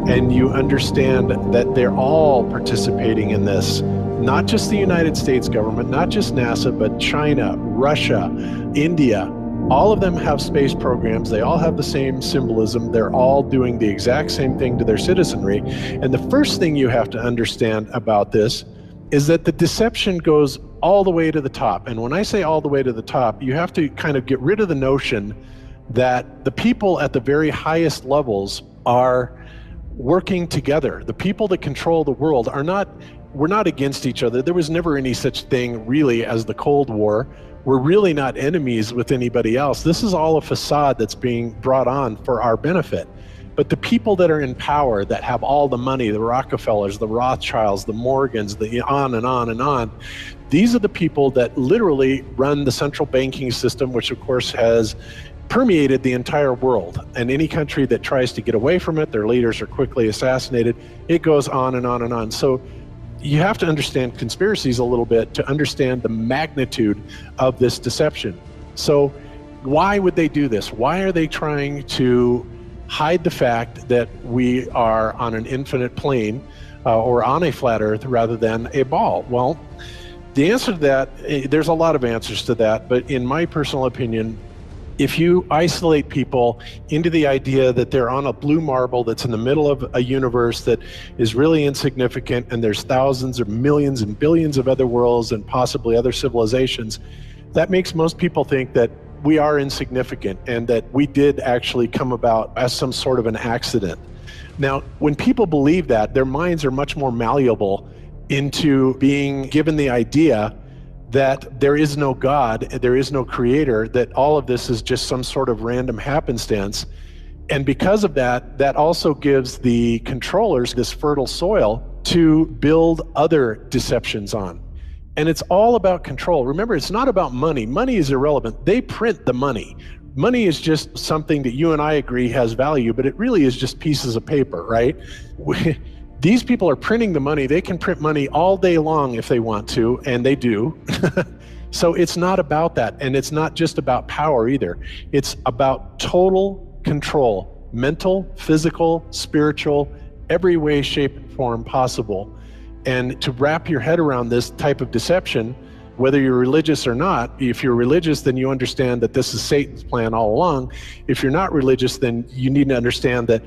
and you understand that they're all participating in this, not just the United States government, not just NASA, but China, Russia, India, all of them have space programs. They all have the same symbolism. They're all doing the exact same thing to their citizenry. And the first thing you have to understand about this is that the deception goes all the way to the top. And when I say all the way to the top, you have to kind of get rid of the notion that the people at the very highest levels are working together. The people that control the world we're not against each other. There was never any such thing really as the Cold War. We're really not enemies with anybody else. This is all a facade that's being brought on for our benefit. But the people that are in power, that have all the money, the Rockefellers, the Rothschilds, the Morgans, the on and on and on, these are the people that literally run the central banking system, which of course has permeated the entire world. And any country that tries to get away from it, their leaders are quickly assassinated. It goes on and on and on. So you have to understand conspiracies a little bit to understand the magnitude of this deception. So why would they do this? Why are they trying to hide the fact that we are on an infinite plane or on a flat earth rather than a ball? Well, the answer to that, there's a lot of answers to that, but in my personal opinion, if you isolate people into the idea that they're on a blue marble that's in the middle of a universe that is really insignificant, and there's thousands or millions and billions of other worlds and possibly other civilizations, that makes most people think that we are insignificant and that we did actually come about as some sort of an accident. Now, when people believe that, their minds are much more malleable into being given the idea that there is no God, there is no creator, that all of this is just some sort of random happenstance. And because of that, that also gives the controllers this fertile soil to build other deceptions on. And it's all about control. Remember, it's not about money. Money is irrelevant. They print the money. Money is just something that you and I agree has value, but it really is just pieces of paper, right? These people are printing the money. They can print money all day long if they want to, and they do. So it's not about that, and it's not just about power either. It's about total control, mental, physical, spiritual, every way, shape, and form possible. And to wrap your head around this type of deception, whether you're religious or not, if you're religious, then you understand that this is Satan's plan all along. If you're not religious, then you need to understand that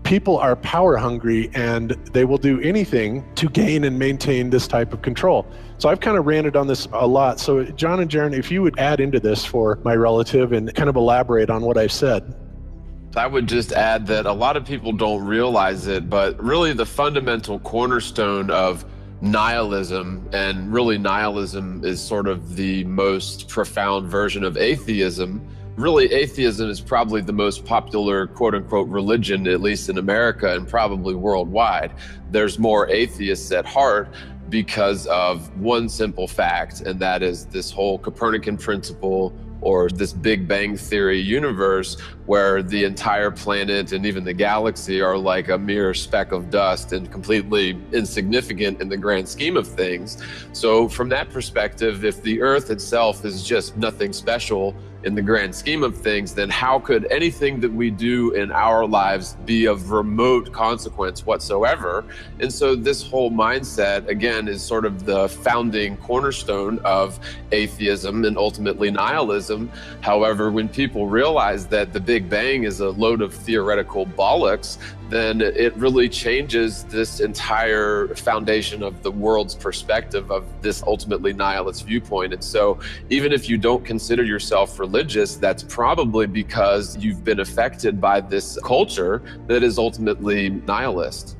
people are power hungry and they will do anything to gain and maintain this type of control. So I've kind of ranted on this a lot. So John and Jaron, if you would add into this for my relative and kind of elaborate on what I've said. I would just add that a lot of people don't realize it, but really the fundamental cornerstone of nihilism, and really nihilism is sort of the most profound version of atheism. Really, atheism is probably the most popular quote-unquote religion, at least in America and probably worldwide. There's more atheists at heart because of one simple fact, and that is this whole Copernican principle, or this Big Bang Theory universe where the entire planet and even the galaxy are like a mere speck of dust and completely insignificant in the grand scheme of things. So from that perspective, if the Earth itself is just nothing special in the grand scheme of things, then how could anything that we do in our lives be of remote consequence whatsoever? And so this whole mindset, again, is sort of the founding cornerstone of atheism and ultimately nihilism. However, when people realize that the Big Bang is a load of theoretical bollocks, then it really changes this entire foundation of the world's perspective of this ultimately nihilist viewpoint. And so even if you don't consider yourself religious, that's probably because you've been affected by this culture that is ultimately nihilist.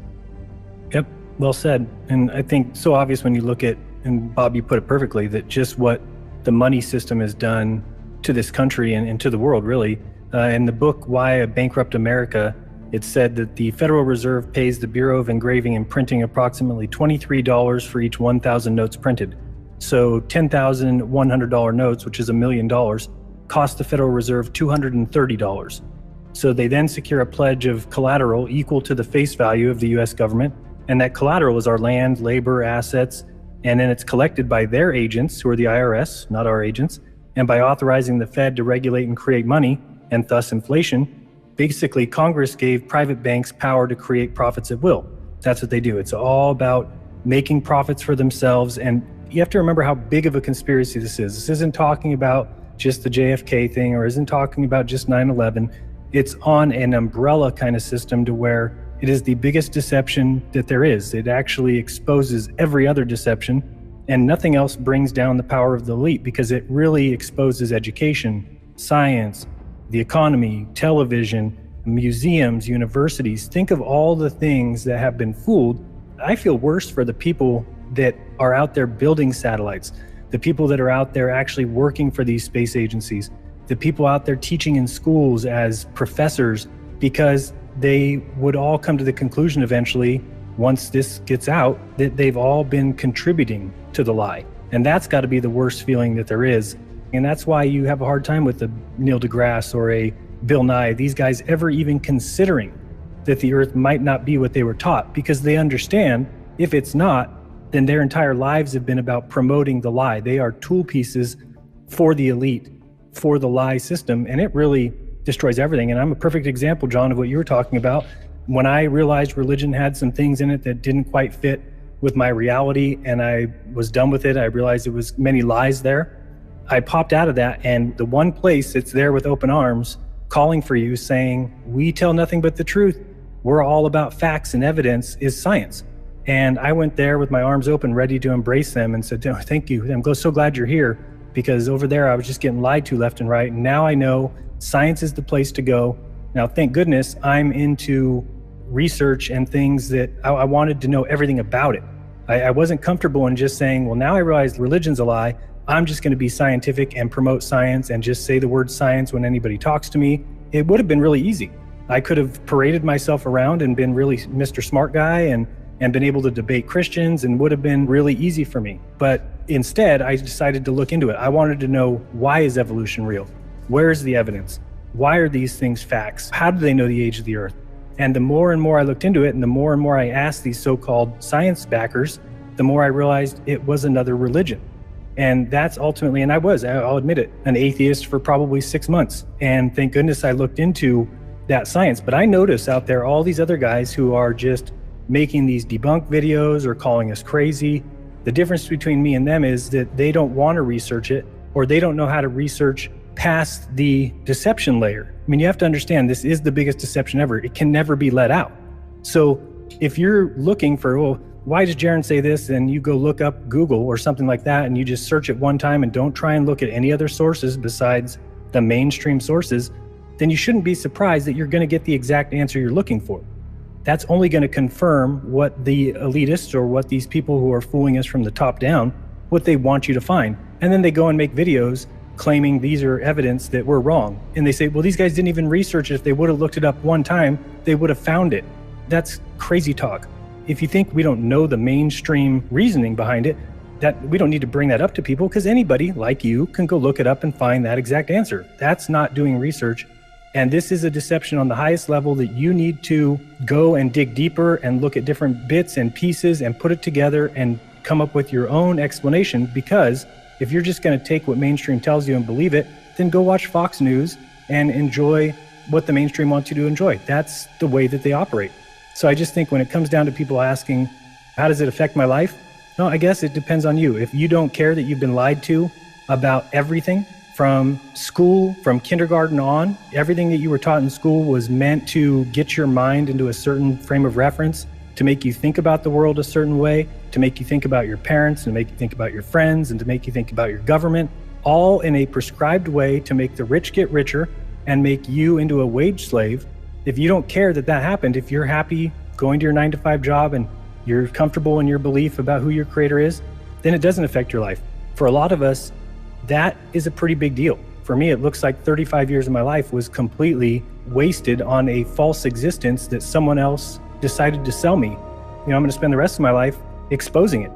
Yep, well said. And I think so obvious when you look at, and Bob, you put it perfectly, that just what the money system has done to this country and to the world, really. In the book, Why a Bankrupt America, it said that the Federal Reserve pays the Bureau of Engraving and Printing approximately $23 for each 1,000 notes printed. So 10,000 $100 notes, which is $1 million, cost the Federal Reserve $230. So they then secure a pledge of collateral equal to the face value of the US government. And that collateral is our land, labor, assets, and then it's collected by their agents, who are the IRS, not our agents. And by authorizing the Fed to regulate and create money, and thus inflation, basically Congress gave private banks power to create profits at will. That's what they do. It's all about making profits for themselves. And you have to remember how big of a conspiracy this is. This isn't talking about just the JFK thing, or isn't talking about just 9/11. It's on an umbrella kind of system to where it is the biggest deception that there is. It actually exposes every other deception, and nothing else brings down the power of the elite, because it really exposes education, science, the economy, television, museums, universities. Think of all the things that have been fooled. I feel worse for the people that are out there building satellites, the people that are out there actually working for these space agencies, the people out there teaching in schools as professors, because they would all come to the conclusion eventually, once this gets out, that they've all been contributing to the lie. And that's got to be the worst feeling that there is. And that's why you have a hard time with a Neil deGrasse or a Bill Nye, these guys ever even considering that the earth might not be what they were taught, because they understand if it's not, then their entire lives have been about promoting the lie. They are tool pieces for the elite, for the lie system, and it really destroys everything. And I'm a perfect example, John, of what you were talking about. When I realized religion had some things in it that didn't quite fit with my reality and I was done with it, I realized there was many lies there. I popped out of that, and the one place that's there with open arms, calling for you, saying, we tell nothing but the truth. We're all about facts and evidence, is science. And I went there with my arms open, ready to embrace them, and said, oh, thank you. I'm so glad you're here, because over there I was just getting lied to left and right. And now I know science is the place to go. Now, thank goodness I'm into research and things that I wanted to know everything about it. I wasn't comfortable in just saying, well, now I realize religion's a lie. I'm just going to be scientific and promote science and just say the word science when anybody talks to me. It would have been really easy. I could have paraded myself around and been really Mr. Smart Guy and been able to debate Christians, and would have been really easy for me. But instead, I decided to look into it. I wanted to know, why is evolution real? Where is the evidence? Why are these things facts? How do they know the age of the earth? And the more and more I looked into it, and the more I asked these so-called science backers, the more I realized it was another religion. And that's ultimately, and I'll admit it, an atheist for probably 6 months. And thank goodness I looked into that science. But I notice out there all these other guys who are just making these debunk videos or calling us crazy. The difference between me and them is that they don't want to research it, or they don't know how to research past the deception layer. I mean, you have to understand, this is the biggest deception ever. It can never be let out. So if you're looking for, well, why does Jaron say this? And you go look up Google or something like that, and you just search it one time and don't try and look at any other sources besides the mainstream sources, then you shouldn't be surprised that you're going to get the exact answer you're looking for. That's only going to confirm what the elitists, or what these people who are fooling us from the top down, what they want you to find. And then they go and make videos claiming these are evidence that we're wrong. And they say, well, these guys didn't even research it. If they would have looked it up one time, they would have found it. That's crazy talk. If you think we don't know the mainstream reasoning behind it, that we don't need to bring that up to people, because anybody like you can go look it up and find that exact answer. That's not doing research. And this is a deception on the highest level that you need to go and dig deeper and look at different bits and pieces and put it together and come up with your own explanation. Because if you're just going to take what mainstream tells you and believe it, then go watch Fox News and enjoy what the mainstream wants you to enjoy. That's the way that they operate. So I just think when it comes down to people asking, how does it affect my life? No, I guess it depends on you. If you don't care that you've been lied to about everything, from school, from kindergarten on, everything that you were taught in school was meant to get your mind into a certain frame of reference, to make you think about the world a certain way, to make you think about your parents, and make you think about your friends, and to make you think about your government, all in a prescribed way to make the rich get richer and make you into a wage slave. If you don't care that happened, if you're happy going to your 9-to-5 job and you're comfortable in your belief about who your creator is, then it doesn't affect your life. For a lot of us, that is a pretty big deal. For me, it looks like 35 years of my life was completely wasted on a false existence that someone else decided to sell me. I'm going to spend the rest of my life exposing it.